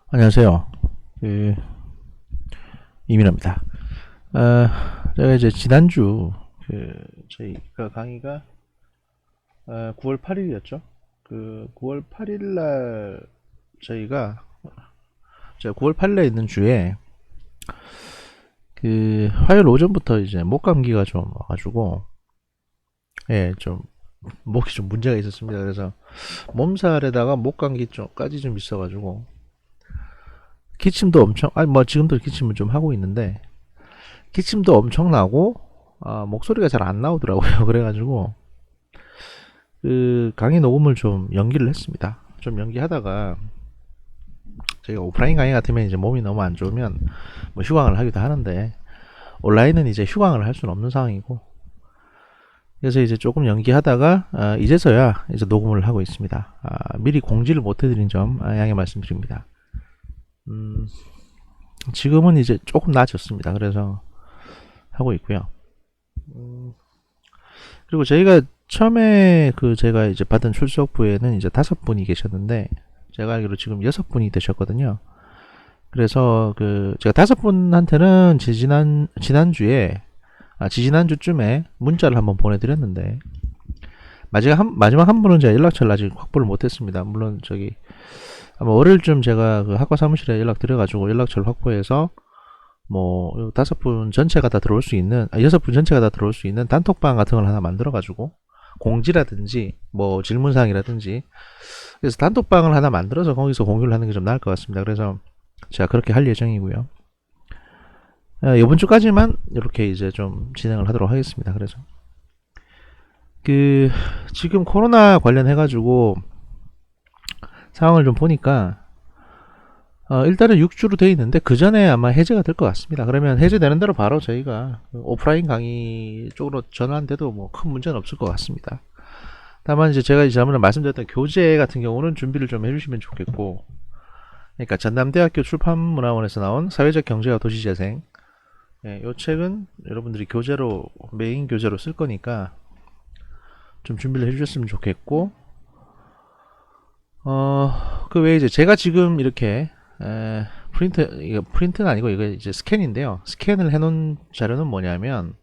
안녕하세요. 그 이민호입니다. 제가 이제 지난주 저희가 강의가 9월 8일이었죠. 그 9월 8일 날 저희가 제가 9월 8일에 있는 주에 그 화요일 오전부터 이제 목 감기가 좀 와가지고 좀 목이 좀 문제가 있었습니다. 그래서 몸살에다가 목 감기 좀까지 좀 있어가지고 기침도 엄청 뭐 지금도 기침을 좀 하고 있는데 기침도 엄청 나고 목소리가 잘 안 나오더라고요. 그래가지고 그 강의 녹음을 좀 연기를 했습니다. 좀 연기하다가 저희가 오프라인 강의 같으면 이제 몸이 너무 안 좋으면 뭐 휴강을 하기도 하는데 온라인은 이제 휴강을 할 수는 없는 상황이고 그래서 이제 조금 연기하다가 이제서야 이제 녹음을 하고 있습니다. 미리 공지를 못 해드린 점 양해 말씀드립니다. 지금은 이제 조금 나아졌습니다. 그래서 하고 있고요. 그리고 저희가 처음에 제가 이제 받은 출석부에는 이제 5분이 계셨는데 제가 알기로 지금 6분이 되셨거든요. 그래서 제가 5분한테는 지지난주쯤에 문자를 한번 보내드렸는데 마지막 한 분은 제가 연락처를 아직 확보를 못했습니다. 물론 아마 월요일쯤 제가 그 학과 사무실에 연락드려가지고 연락처를 확보해서 뭐 5분 전체가 다 들어올 수 있는 6분 전체가 다 들어올 수 있는 단톡방 같은 걸 하나 만들어가지고 공지라든지 뭐 질문사항이라든지 그래서 단톡방을 하나 만들어서 거기서 공유를 하는 게 좀 나을 것 같습니다. 그래서 제가 그렇게 할 예정이고요. 이번 주까지만 이렇게 이제 좀 진행을 하도록 하겠습니다. 그래서 지금 코로나 관련해 가지고 상황을 좀 보니까 일단은 6주로 되어 있는데 그 전에 아마 해제가 될 것 같습니다. 그러면 해제되는 대로 바로 저희가 오프라인 강의 쪽으로 전환돼도 뭐 큰 문제는 없을 것 같습니다. 다만 이제 제가 지난번에 말씀드렸던 교재 같은 경우는 준비를 좀 해주시면 좋겠고, 그러니까 전남대학교 출판문화원에서 나온 사회적 경제와 도시재생, 이 책은 여러분들이 메인 교재로 쓸 거니까 좀 준비를 해주셨으면 좋겠고, 그 외에 이제 제가 지금 이렇게 이거 프린트는 아니고 이거 이제 스캔인데요. 스캔을 해놓은 자료는 뭐냐면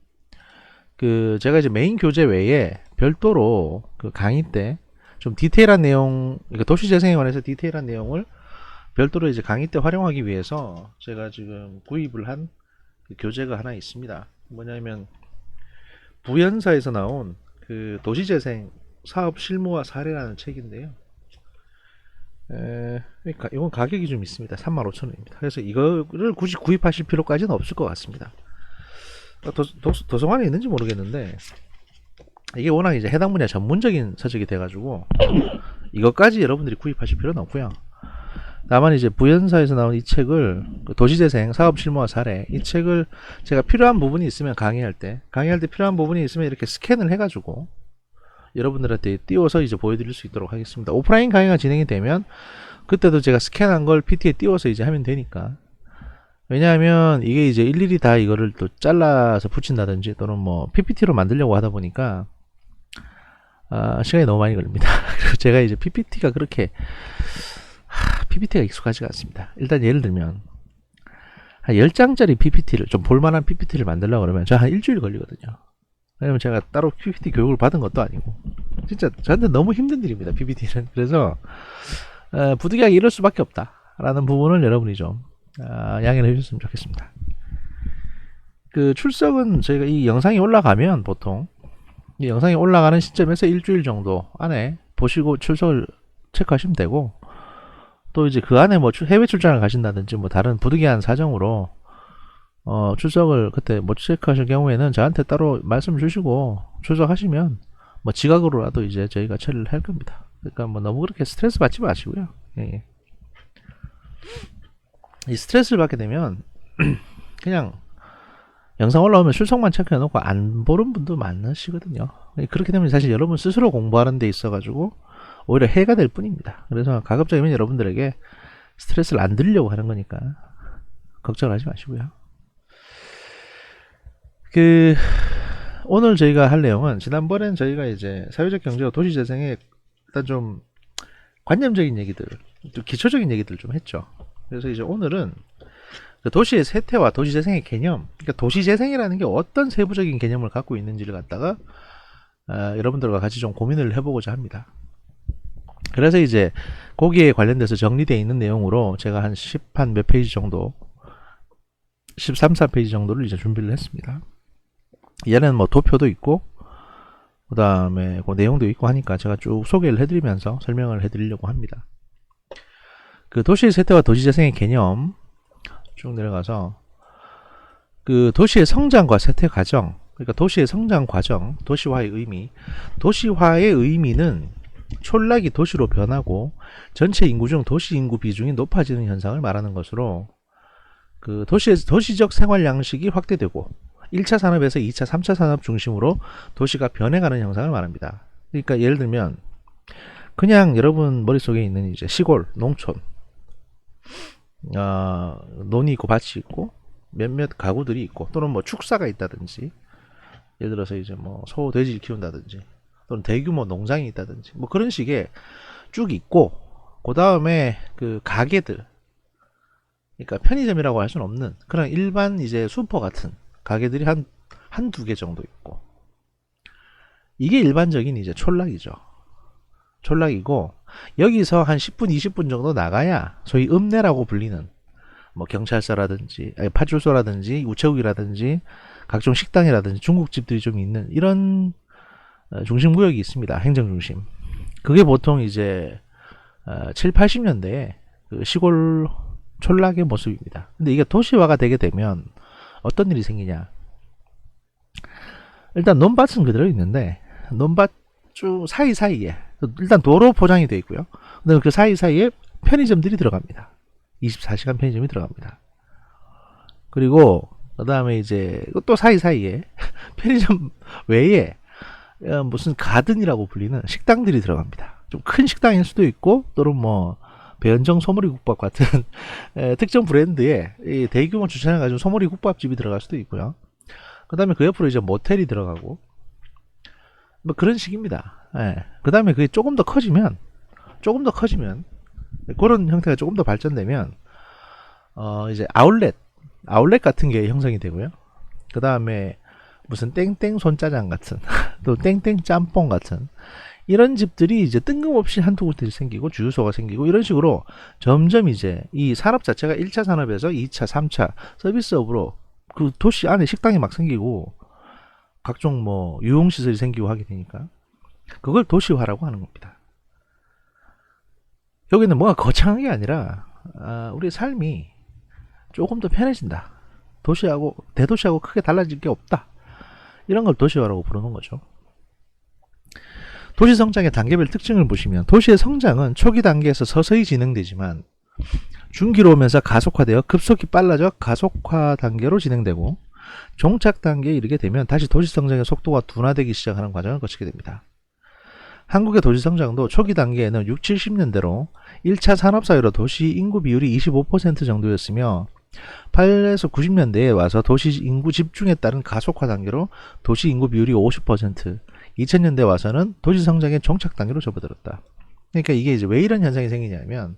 제가 이제 메인 교재 외에 별도로 그 강의 때 좀 디테일한 내용, 그러니까 도시재생에 관해서 디테일한 내용을 별도로 이제 강의 때 활용하기 위해서 제가 지금 구입을 한 그 교재가 하나 있습니다. 뭐냐면 부연사에서 나온 그 도시재생 사업 실무와 사례라는 책인데요. 그러니까 이건 가격이 좀 있습니다. 35,000원입니다. 그래서 이거를 굳이 구입하실 필요까지는 없을 것 같습니다. 도서관에 있는지 모르겠는데 이게 워낙 이제 해당 분야 전문적인 서적이 돼가지고 이것까지 여러분들이 구입하실 필요는 없고요. 다만 이제 부연사에서 나온 이 책을 도시재생 사업 실무와 사례, 이 책을 제가 필요한 부분이 있으면 강의할 때 필요한 부분이 있으면 이렇게 스캔을 해가지고 여러분들한테 띄워서 이제 보여드릴 수 있도록 하겠습니다. 오프라인 강의가 진행이 되면 그때도 제가 스캔한 걸 PT에 띄워서 이제 하면 되니까. 왜냐하면 이게 이제 일일이 다 이거를 또 잘라서 붙인다든지 또는 뭐 PPT로 만들려고 하다 보니까 시간이 너무 많이 걸립니다. 그리고 제가 이제 PPT가 익숙하지가 않습니다. 일단 예를 들면 한 10장짜리 PPT를 좀 볼만한 PPT를 만들려고 그러면 저 한 일주일 걸리거든요. 왜냐면 제가 따로 PPT 교육을 받은 것도 아니고 진짜 저한테 너무 힘든 일입니다. PPT는. 그래서 부득이하게 이럴 수밖에 없다라는 부분을 여러분이 좀 양해를 해주셨으면 좋겠습니다. 출석은 저희가 이 영상이 올라가면 보통 이 영상이 올라가는 시점에서 일주일 정도 안에 보시고 출석을 체크하시면 되고, 또 이제 그 안에 뭐 해외 출장을 가신다든지 뭐 다른 부득이한 사정으로 출석을 그때 못 체크하실 경우에는 저한테 따로 말씀 주시고 출석하시면 뭐 지각으로라도 이제 저희가 처리를 할 겁니다. 그러니까 뭐 너무 그렇게 스트레스 받지 마시고요. 예. 이 스트레스를 받게 되면 그냥 영상 올라오면 출석만 체크해 놓고 안 보는 분도 많으시거든요. 그렇게 되면 사실 여러분 스스로 공부하는 데 있어 가지고 오히려 해가 될 뿐입니다. 그래서 가급적이면 여러분들에게 스트레스를 안 들려고 하는 거니까 걱정을 하지 마시고요. 오늘 저희가 할 내용은 지난번엔 저희가 이제 사회적 경제와 도시재생에 일단 좀 관념적인 얘기들, 좀 기초적인 얘기들 좀 했죠. 그래서 이제 오늘은 그 도시의 세태와 도시재생의 개념, 그러니까 도시재생이라는 게 어떤 세부적인 개념을 갖고 있는지를 갖다가 여러분들과 같이 좀 고민을 해보고자 합니다. 그래서 이제 거기에 관련돼서 정리되어 있는 내용으로 제가 한 10한 몇 페이지 정도, 13, 14페이지 정도를 이제 준비를 했습니다. 얘는 뭐 도표도 있고 그 다음에 그 내용도 있고 하니까 제가 쭉 소개를 해드리면서 설명을 해드리려고 합니다. 그 도시의 세태와 도시재생의 개념 쭉 내려가서 그 도시의 성장과 세태 과정, 그러니까 도시의 성장 과정, 도시화의 의미, 도시화의 의미는 촌락이 도시로 변하고 전체 인구 중 도시 인구 비중이 높아지는 현상을 말하는 것으로 그 도시적 생활 양식이 확대되고 1차 산업에서 2차, 3차 산업 중심으로 도시가 변해가는 현상을 말합니다. 그러니까 예를 들면 그냥 여러분 머릿속에 있는 이제 시골, 농촌, 논이 있고 밭이 있고 몇몇 가구들이 있고 또는 뭐 축사가 있다든지 예를 들어서 이제 뭐 소, 돼지를 키운다든지 또는 대규모 농장이 있다든지 뭐 그런 식의 쭉 있고 그 다음에 그 가게들, 그러니까 편의점이라고 할 수는 없는 그런 일반 이제 슈퍼 같은 가게들이 한두 개 정도 있고, 이게 일반적인 이제 촌락이죠. 촌락이고 여기서 한 10분 20분 정도 나가야 소위 읍내라고 불리는 뭐 경찰서라든지 파출소라든지 우체국이라든지 각종 식당이라든지 중국집들이 좀 있는 이런 중심구역이 있습니다. 행정중심. 그게 보통 이제 7, 80년대에 그 시골 촌락의 모습입니다. 근데 이게 도시화가 되게 되면 어떤 일이 생기냐. 일단 논밭은 그대로 있는데 논밭 쭉 사이사이에 일단 도로 포장이 되어 있고요. 근데 그 사이사이에 편의점들이 들어갑니다. 24시간 편의점이 들어갑니다. 그리고 그 다음에 이제 또 사이사이에 편의점 외에 무슨 가든이라고 불리는 식당들이 들어갑니다. 좀 큰 식당일 수도 있고 또는 뭐 배현정 소머리국밥 같은 특정 브랜드의 이 대규모 주차장 가지고 소머리국밥집이 들어갈 수도 있고요. 그 다음에 그 옆으로 이제 모텔이 들어가고 뭐 그런 식입니다. 그 다음에 그게 조금 더 커지면 그런 형태가 조금 더 발전되면 이제 아울렛 같은 게 형성이 되고요. 그 다음에 무슨 땡땡 손짜장 같은 또 땡땡 짬뽕 같은 이런 집들이 이제 뜬금없이 한두 곳들이 생기고 주유소가 생기고 이런 식으로 점점 이제 이 산업 자체가 1차 산업에서 2차, 3차 서비스업으로 그 도시 안에 식당이 막 생기고 각종 뭐 유흥시설이 생기고 하게 되니까 그걸 도시화라고 하는 겁니다. 여기는 뭔가 거창한 게 아니라 우리 삶이 조금 더 편해진다. 도시하고 대도시하고 크게 달라질 게 없다. 이런 걸 도시화라고 부르는 거죠. 도시 성장의 단계별 특징을 보시면 도시의 성장은 초기 단계에서 서서히 진행되지만 중기로 오면서 가속화되어 급속히 빨라져 가속화 단계로 진행되고 종착 단계에 이르게 되면 다시 도시 성장의 속도가 둔화되기 시작하는 과정을 거치게 됩니다. 한국의 도시 성장도 초기 단계에는 6, 70년대로 1차 산업사회로 도시 인구 비율이 25% 정도였으며 8에서 90년대에 와서 도시 인구 집중에 따른 가속화 단계로 도시 인구 비율이 50%, 2000년대 와서는 도시 성장의 종착 단계로 접어들었다. 그러니까 이게 이제 왜 이런 현상이 생기냐면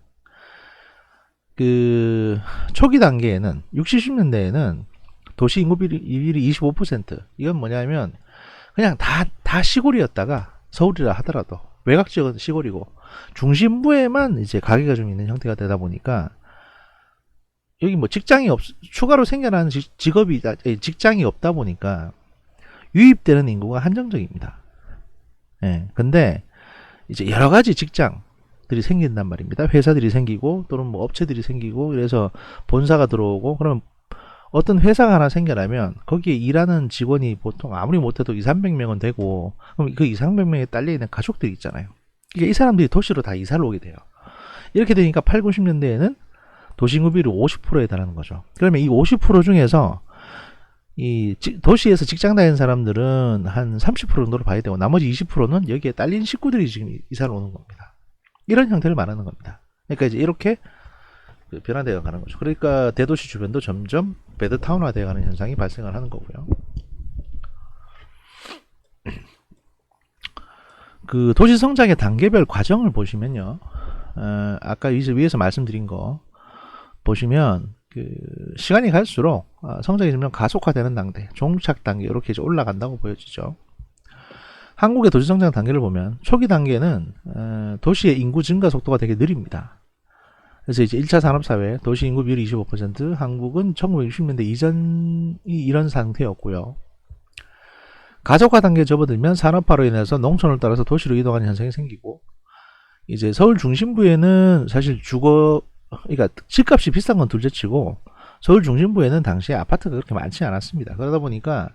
그 초기 단계에는 60, 70년대에는 도시 인구 비율이 25%, 이건 뭐냐면 그냥 다 시골이었다가 서울이라 하더라도 외곽 지역은 시골이고 중심부에만 이제 가게가 좀 있는 형태가 되다 보니까 여기 뭐 직장이 추가로 생겨나는 직장이 없다 보니까 유입되는 인구가 한정적입니다. 근데 이제 여러 가지 직장들이 생긴단 말입니다. 회사들이 생기고 또는 뭐 업체들이 생기고 그래서 본사가 들어오고 그러면 어떤 회사가 하나 생겨나면 거기에 일하는 직원이 보통 아무리 못해도 2, 300명은 되고 그럼 그 2, 300명에 딸려있는 가족들이 있잖아요. 그러니까 이 사람들이 도시로 다 이사를 오게 돼요. 이렇게 되니까 8, 90년대에는 도시인구 비율이 50%에 달하는 거죠. 그러면 이 50% 중에서 이 도시에서 직장 다니는 사람들은 한 30% 정도로 봐야 되고 나머지 20%는 여기에 딸린 식구들이 지금 이사를 오는 겁니다. 이런 형태를 말하는 겁니다. 그러니까 이제 이렇게 변화되어 가는 거죠. 그러니까 대도시 주변도 점점 배드타운화 되어 가는 현상이 발생을 하는 거고요. 그 도시 성장의 단계별 과정을 보시면요. 아까 위에서 말씀드린 거 보시면 그 시간이 갈수록 성장이 점점 가속화되는 단계, 종착 단계 이렇게 이제 올라간다고 보여지죠. 한국의 도시 성장 단계를 보면 초기 단계는 도시의 인구 증가 속도가 되게 느립니다. 그래서 이제 1차 산업사회 도시 인구 비율이 25%, 한국은 1960년대 이전이 이런 상태였고요. 가속화 단계에 접어들면 산업화로 인해서 농촌을 따라서 도시로 이동하는 현상이 생기고, 이제 서울 중심부에는 사실 그러니까 집값이 비싼 건 둘째치고 서울 중심부에는 당시에 아파트가 그렇게 많지 않았습니다. 그러다 보니까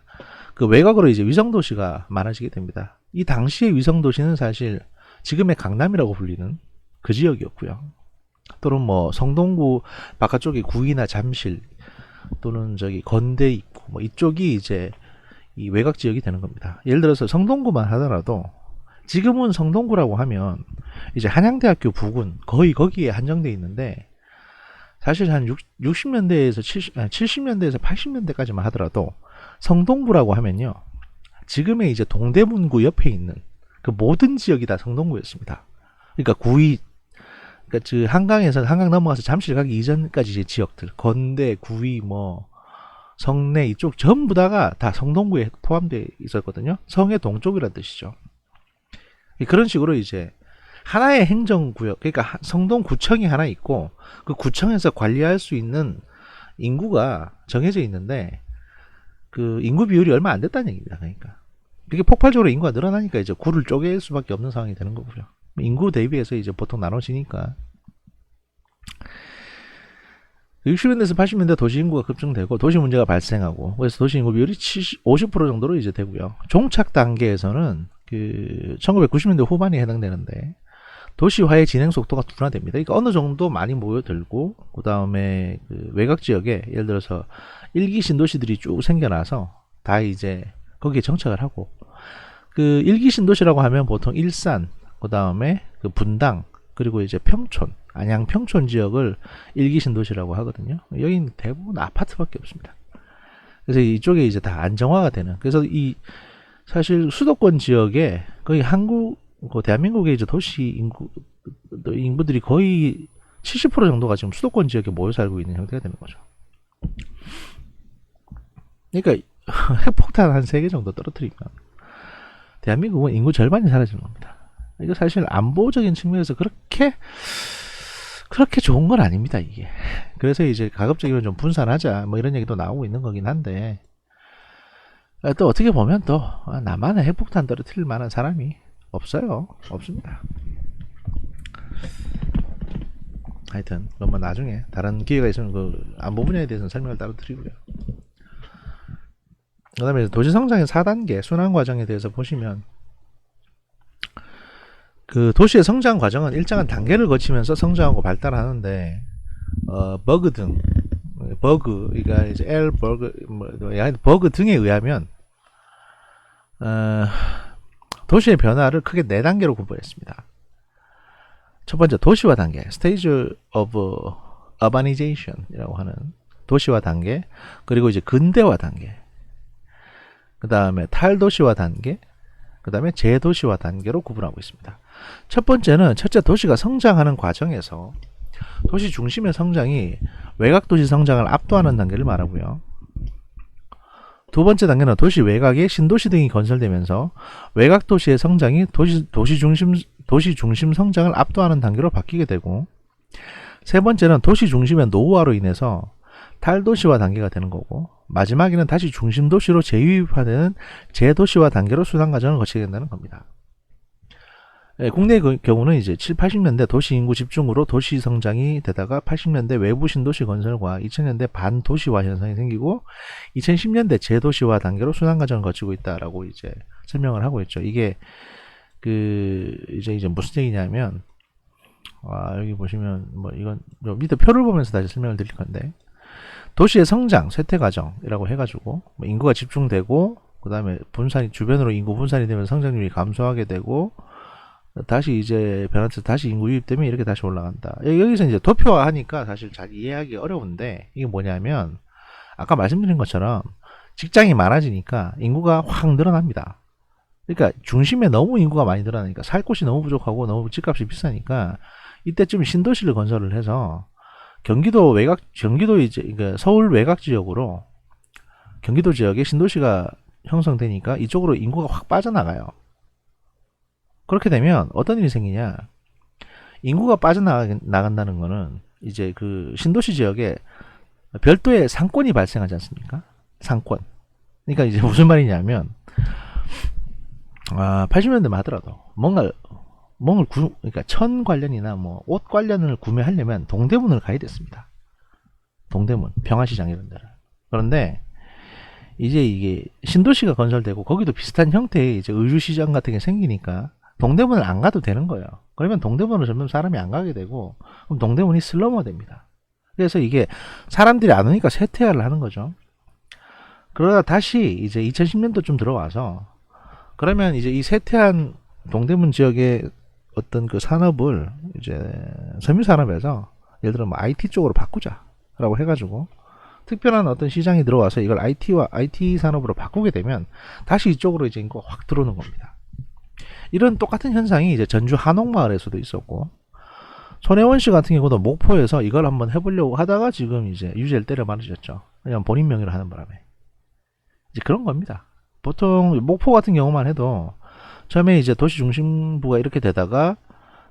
그 외곽으로 이제 위성도시가 많아지게 됩니다. 이 당시의 위성도시는 사실 지금의 강남이라고 불리는 그 지역이었고요. 또는 뭐 성동구 바깥쪽에 구이나 잠실 또는 저기 건대 입구 뭐 이쪽이 이제 이 외곽 지역이 되는 겁니다. 예를 들어서 성동구만 하더라도 지금은 성동구라고 하면 이제 한양대학교 부근 거의 거기에 한정되어 있는데, 사실 한 60년대에서 70년대에서 80년대까지만 하더라도 성동구라고 하면요, 지금의 이제 동대문구 옆에 있는 그 모든 지역이 다 성동구였습니다. 그러니까 구이, 그러니까 그 한강에서 한강 넘어가서 잠실 가기 이전까지 이제 지역들 건대, 구이, 뭐 성내 이쪽 전부 다가 다 성동구에 포함되어 있었거든요. 성의 동쪽이라는 뜻이죠. 그런 식으로 이제 하나의 행정구역, 그러니까 성동구청이 하나 있고 그 구청에서 관리할 수 있는 인구가 정해져 있는데 그 인구 비율이 얼마 안 됐다는 얘기입니다. 그러니까 이게 폭발적으로 인구가 늘어나니까 이제 구를 쪼갤 수밖에 없는 상황이 되는 거고요. 인구 대비해서 이제 보통 나눠지니까 60년대에서 80년대 도시 인구가 급증되고 도시 문제가 발생하고, 그래서 도시 인구 비율이 50% 정도로 이제 되고요. 종착 단계에서는 그 1990년대 후반에 해당되는데 도시화의 진행 속도가 둔화됩니다. 그러니까 어느 정도 많이 모여들고 그 다음에 그 외곽 지역에 예를 들어서 일기 신도시들이 쭉 생겨나서 다 이제 거기에 정착을 하고, 그 일기 신도시라고 하면 보통 일산, 그 다음에 그 분당, 그리고 이제 평촌, 안양 평촌 지역을 일기 신도시라고 하거든요. 여기는 대부분 아파트밖에 없습니다. 그래서 이쪽에 이제 다 안정화가 되는, 그래서 이 사실 수도권 지역에 거의 대한민국의 이제 도시 인구들이 거의 70% 정도가 지금 수도권 지역에 모여 살고 있는 형태가 되는 거죠. 그러니까 핵폭탄 한 3개 정도 떨어뜨리면 대한민국은 인구 절반이 사라지는 겁니다. 이거 사실 안보적인 측면에서 그렇게 좋은 건 아닙니다, 이게. 그래서 이제 가급적이면 좀 분산하자 뭐 이런 얘기도 나오고 있는 거긴 한데, 또 어떻게 보면 또 나만의 핵폭탄 떨어뜨릴 만한 사람이 없습니다. 하여튼 뭐 나중에 다른 기회가 있으면 그 안보 분야에 대해서는 설명을 따로 드리고요. 그 다음에 도시성장의 4단계 순환 과정에 대해서 보시면, 그 도시의 성장 과정은 일정한 단계를 거치면서 성장하고 발달하는데, 그러니까 이제 버그 등에 의하면 도시의 변화를 크게 4단계로 구분했습니다. 첫 번째 도시화 단계, Stage of Urbanization 이라고 하는 도시화 단계, 그리고 이제 근대화 단계, 그 다음에 탈도시화 단계, 그 다음에 재도시화 단계로 구분하고 있습니다. 첫 번째는 도시가 성장하는 과정에서 도시 중심의 성장이 외곽 도시 성장을 압도하는 단계를 말하고요. 두 번째 단계는 도시 외곽에 신도시 등이 건설되면서 외곽 도시의 성장이 도시 중심 성장을 압도하는 단계로 바뀌게 되고, 세 번째는 도시 중심의 노후화로 인해서 탈도시화 단계가 되는 거고, 마지막에는 다시 중심 도시로 재유입화되는 재도시화 단계로 순환 과정을 거치게 된다는 겁니다. 국내의 경우는 이제 7, 80년대 도시 인구 집중으로 도시 성장이 되다가 80년대 외부 신도시 건설과 2000년대 반도시화 현상이 생기고 2010년대 재도시화 단계로 순환 과정을 거치고 있다라고 이제 설명을 하고 있죠. 이게 그 이제 무슨 얘기냐면, 여기 보시면 뭐 이건 밑에 표를 보면서 다시 설명을 드릴 건데, 도시의 성장 쇠퇴 과정이라고 해가지고 뭐 인구가 집중되고 그 다음에 주변으로 인구 분산이 되면 성장률이 감소하게 되고 다시 이제 변화해서 다시 인구 유입되면 이렇게 다시 올라간다. 여기서 이제 도표화 하니까 사실 잘 이해하기 어려운데, 이게 뭐냐면 아까 말씀드린 것처럼 직장이 많아지니까 인구가 확 늘어납니다. 그러니까 중심에 너무 인구가 많이 늘어나니까 살 곳이 너무 부족하고 너무 집값이 비싸니까 이때쯤 신도시를 건설을 해서 경기도 이제 그러니까 서울 외곽 지역으로 경기도 지역에 신도시가 형성되니까 이쪽으로 인구가 확 빠져나가요. 그렇게 되면 어떤 일이 생기냐? 인구가 빠져나간다는 거는 이제 그 신도시 지역에 별도의 상권이 발생하지 않습니까? 상권. 그러니까 이제 무슨 말이냐면 80년대만 하더라도 그러니까 천 관련이나 뭐 옷 관련을 구매하려면 동대문을 가야 됐습니다. 동대문, 평화시장 이런 데를. 그런데 이제 이게 신도시가 건설되고 거기도 비슷한 형태의 이제 의류시장 같은 게 생기니까 동대문을 안 가도 되는 거예요. 그러면 동대문을 점점 사람이 안 가게 되고 그럼 동대문이 슬럼화 됩니다. 그래서 이게 사람들이 안 오니까 쇠퇴화를 하는 거죠. 그러다 다시 이제 2010년도쯤 들어와서 그러면 이제 이 쇠퇴한 동대문 지역의 어떤 그 산업을 이제 섬유산업에서 예를 들어 뭐 IT 쪽으로 바꾸자라고 해가지고 특별한 어떤 시장이 들어와서 이걸 IT 산업으로 바꾸게 되면 다시 이쪽으로 이제 인구가 확 들어오는 겁니다. 이런 똑같은 현상이 이제 전주 한옥마을에서도 있었고 손혜원 씨 같은 경우도 목포에서 이걸 한번 해보려고 하다가 지금 이제 유죄를 때려 맞으셨죠. 왜냐면 본인 명의로 하는 바람에. 이제 그런 겁니다. 보통 목포 같은 경우만 해도 처음에 이제 도시 중심부가 이렇게 되다가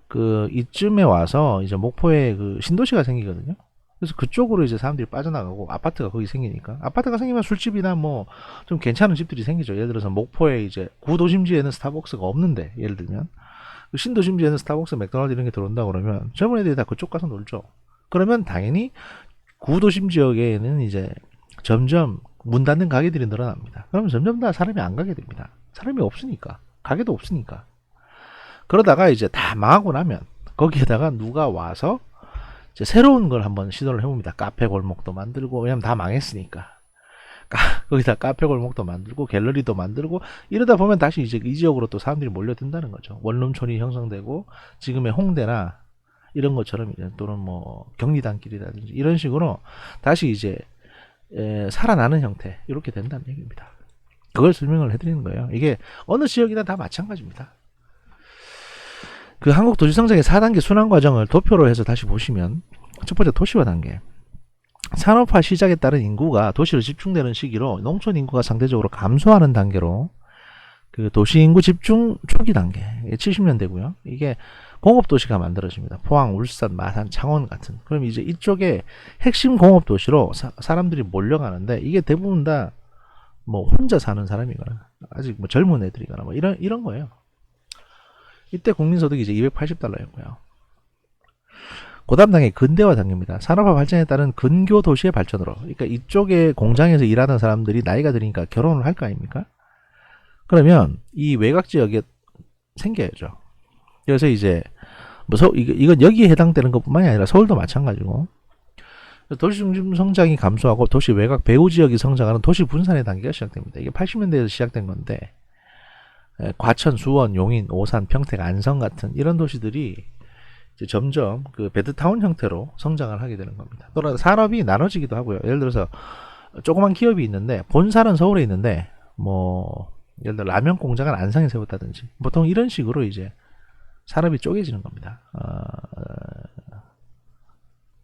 그 이쯤에 와서 이제 목포에 그 신도시가 생기거든요. 그래서 그쪽으로 이제 사람들이 빠져나가고 아파트가 거기 생기니까 아파트가 생기면 술집이나 뭐 좀 괜찮은 집들이 생기죠. 예를 들어서 목포에 이제 구도심지에는 스타벅스가 없는데 예를 들면 신도심지에는 스타벅스, 맥도날드 이런 게 들어온다 그러면 젊은 애들이 다 그쪽 가서 놀죠. 그러면 당연히 구도심 지역에는 이제 점점 문 닫는 가게들이 늘어납니다. 그러면 점점 다 사람이 안 가게 됩니다. 사람이 없으니까. 가게도 없으니까. 그러다가 이제 다 망하고 나면 거기에다가 누가 와서 이제 새로운 걸 한번 시도를 해봅니다. 카페 골목도 만들고 왜냐면 다 망했으니까. 거기다 카페 골목도 만들고 갤러리도 만들고 이러다 보면 다시 이제 이 지역으로 또 사람들이 몰려든다는 거죠. 원룸촌이 형성되고 지금의 홍대나 이런 것처럼 이제 또는 뭐 경리단길이라든지 이런 식으로 다시 이제 살아나는 형태 이렇게 된다는 얘기입니다. 그걸 설명을 해드리는 거예요. 이게 어느 지역이나 다 마찬가지입니다. 그 한국 도시성장의 4단계 순환 과정을 도표로 해서 다시 보시면 첫 번째 도시화 단계. 산업화 시작에 따른 인구가 도시로 집중되는 시기로 농촌 인구가 상대적으로 감소하는 단계로 그 도시인구 집중 초기 단계 70년대고요. 이게 공업도시가 만들어집니다. 포항, 울산, 마산, 창원 같은. 그럼 이제 이쪽에 핵심 공업도시로 사람들이 몰려가는데 이게 대부분 다 뭐 혼자 사는 사람이거나 아직 뭐 젊은 애들이거나 뭐 이런 거예요. 이때 국민소득이 이제 $280였고요. 그 다음 단계 근대화 단계입니다. 산업화 발전에 따른 근교 도시의 발전으로. 그러니까 이쪽에 공장에서 일하는 사람들이 나이가 드니까 결혼을 할 거 아닙니까? 그러면 이 외곽 지역에 생겨야죠. 그래서 이제 뭐 이건 여기에 해당되는 것뿐만이 아니라 서울도 마찬가지고 도시 중심 성장이 감소하고 도시 외곽 배후 지역이 성장하는 도시 분산의 단계가 시작됩니다. 이게 80년대에서 시작된 건데 과천, 수원, 용인, 오산, 평택, 안성 같은 이런 도시들이 이제 점점 그 베드타운 형태로 성장을 하게 되는 겁니다. 또는 산업이 나눠지기도 하고요. 예를 들어서 조그만 기업이 있는데 본사는 서울에 있는데 뭐 예를 들어 라면 공장은 안성에 세웠다든지 보통 이런 식으로 이제 산업이 쪼개지는 겁니다.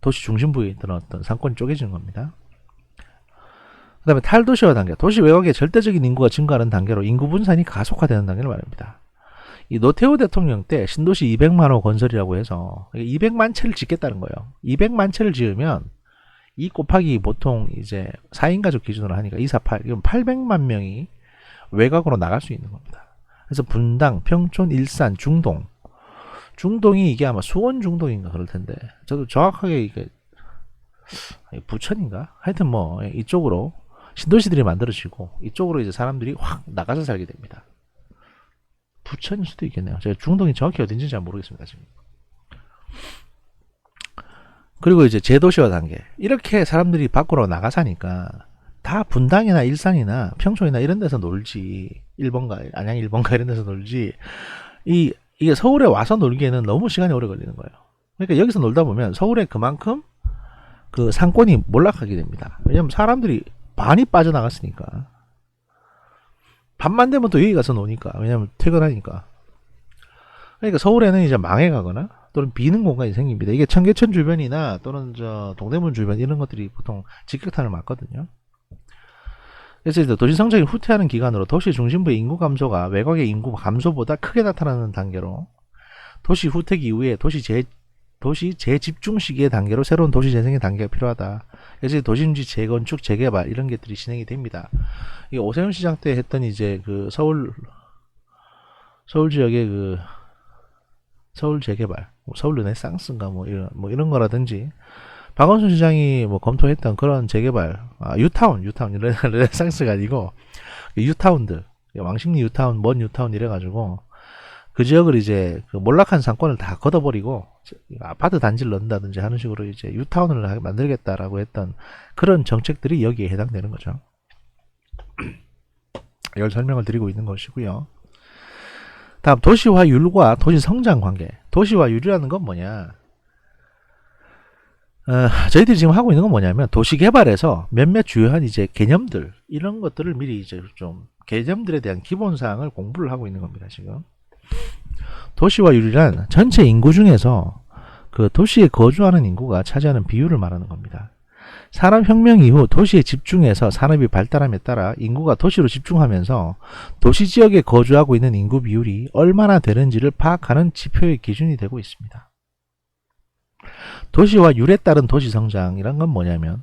도시 중심부에 있던 어떤 상권이 쪼개지는 겁니다. 그 다음에 탈도시화 단계. 도시 외곽의 절대적인 인구가 증가하는 단계로 인구 분산이 가속화되는 단계를 말합니다. 이 노태우 대통령 때 신도시 200만 호 건설이라고 해서 200만 채를 짓겠다는 거예요. 200만 채를 지으면 2 곱하기 보통 이제 4인 가족 기준으로 하니까 248, 이건 800만 명이 외곽으로 나갈 수 있는 겁니다. 그래서 분당, 평촌, 일산, 중동이 이게 아마 수원 중동인가 그럴 텐데 저도 정확하게 이게 부천인가 하여튼 뭐 이쪽으로 신도시들이 만들어지고 이쪽으로 이제 사람들이 확 나가서 살게 됩니다. 부천일 수도 있겠네요. 제가 중동이 정확히 어딘지 잘 모르겠습니다 지금. 그리고 이제 재도시화 단계. 이렇게 사람들이 밖으로 나가 사니까 다 분당이나 일산이나 평촌이나 이런 데서 놀지, 일본가 안양 일본가 이런 데서 놀지 이게 서울에 와서 놀기에는 너무 시간이 오래 걸리는 거예요. 그러니까 여기서 놀다 보면 서울에 그만큼 그 상권이 몰락하게 됩니다. 왜냐면 사람들이 반이 빠져나갔으니까. 밤만 되면 또 여기 가서 노니까. 왜냐면 퇴근하니까. 그러니까 서울에는 이제 망해가거나 또는 비는 공간이 생깁니다. 이게 청계천 주변이나 또는 저 동대문 주변 이런 것들이 보통 직격탄을 맞거든요. 그래서 이제 도시 성장이 후퇴하는 기간으로 도시 중심부의 인구 감소가 외곽의 인구 감소보다 크게 나타나는 단계로 도시 후퇴기 이후에 도시 재집중 시기의 단계로 새로운 도시 재생의 단계가 필요하다. 그래서 도심지 재건축, 재개발 이런 것들이 진행이 됩니다. 이게 오세훈 시장 때 했던 이제 그 서울 지역의 그 서울 재개발, 서울 르네상스인가 뭐 이런 거라든지 박원순 시장이 뭐 검토했던 그런 재개발, 유타운 르네상스가 아니고 유타운들, 왕십리 유타운, 먼 유타운 이래가지고 그 지역을 이제 그 몰락한 상권을 다 걷어버리고 아파트 단지를 넣는다든지 하는 식으로 이제 유타운을 만들겠다라고 했던 그런 정책들이 여기에 해당되는 거죠. 이걸 설명을 드리고 있는 것이고요. 다음 도시화율과 도시성장 관계. 도시화율이라는 건 뭐냐? 저희들이 지금 하고 있는 건 뭐냐면 도시개발에서 몇몇 주요한 이제 개념들 이런 것들을 미리 이제 좀 개념들에 대한 기본사항을 공부를 하고 있는 겁니다. 지금 도시화율이란 전체 인구 중에서 그 도시에 거주하는 인구가 차지하는 비율을 말하는 겁니다. 산업혁명 이후 도시에 집중해서 산업이 발달함에 따라 인구가 도시로 집중하면서 도시지역에 거주하고 있는 인구 비율이 얼마나 되는지를 파악하는 지표의 기준이 되고 있습니다. 도시화율에 따른 도시성장이란 건 뭐냐면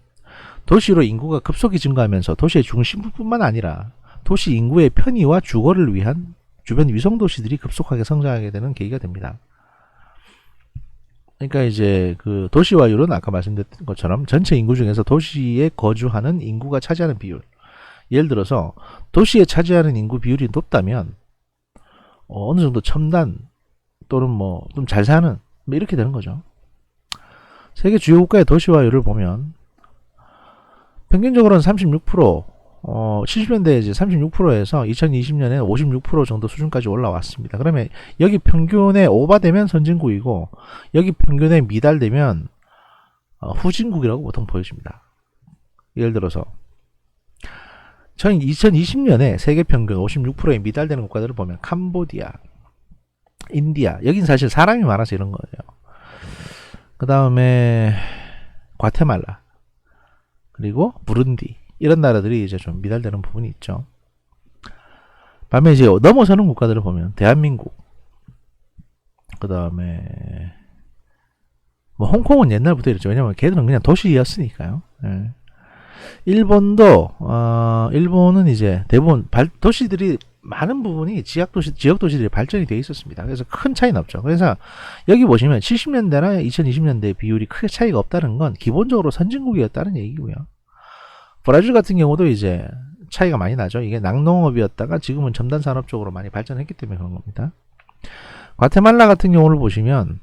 도시로 인구가 급속히 증가하면서 도시의 중심부뿐만 아니라 도시 인구의 편의와 주거를 위한 주변 위성도시들이 급속하게 성장하게 되는 계기가 됩니다. 그러니까 이제 그 도시화율은 아까 말씀드린 것처럼 전체 인구 중에서 도시에 거주하는 인구가 차지하는 비율. 예를 들어서 도시에 차지하는 인구 비율이 높다면 어느 정도 첨단 또는 뭐 좀 잘 사는 뭐 이렇게 되는 거죠. 세계 주요 국가의 도시화율을 보면 평균적으로는 36%, 70년대에 이제 36%에서 2020년에 56% 정도 수준까지 올라왔습니다. 그러면 여기 평균에 오바되면 선진국이고 여기 평균에 미달되면 후진국이라고 보통 보여집니다. 예를 들어서 2020년에 세계 평균 56%에 미달되는 국가들을 보면 캄보디아, 인디아, 여긴 사실 사람이 많아서 이런 거예요. 그 다음에 과테말라, 그리고 부룬디 이런 나라들이 이제 좀 미달되는 부분이 있죠. 반면 이제 넘어서는 국가들을 보면 대한민국, 그 다음에 뭐 홍콩은 옛날부터 이랬죠. 왜냐면 걔들은 그냥 도시였으니까요. 예. 일본은 이제 대부분 도시들이 많은 부분이 지역 도시들이 발전이 되어 있었습니다. 그래서 큰 차이는 없죠. 그래서 여기 보시면 70년대나 2020년대 비율이 크게 차이가 없다는 건 기본적으로 선진국이었다는 얘기고요. 브라질 같은 경우도 이제 차이가 많이 나죠. 이게 낙농업이었다가 지금은 첨단 산업 쪽으로 많이 발전했기 때문에 그런 겁니다. 과테말라 같은 경우를 보시면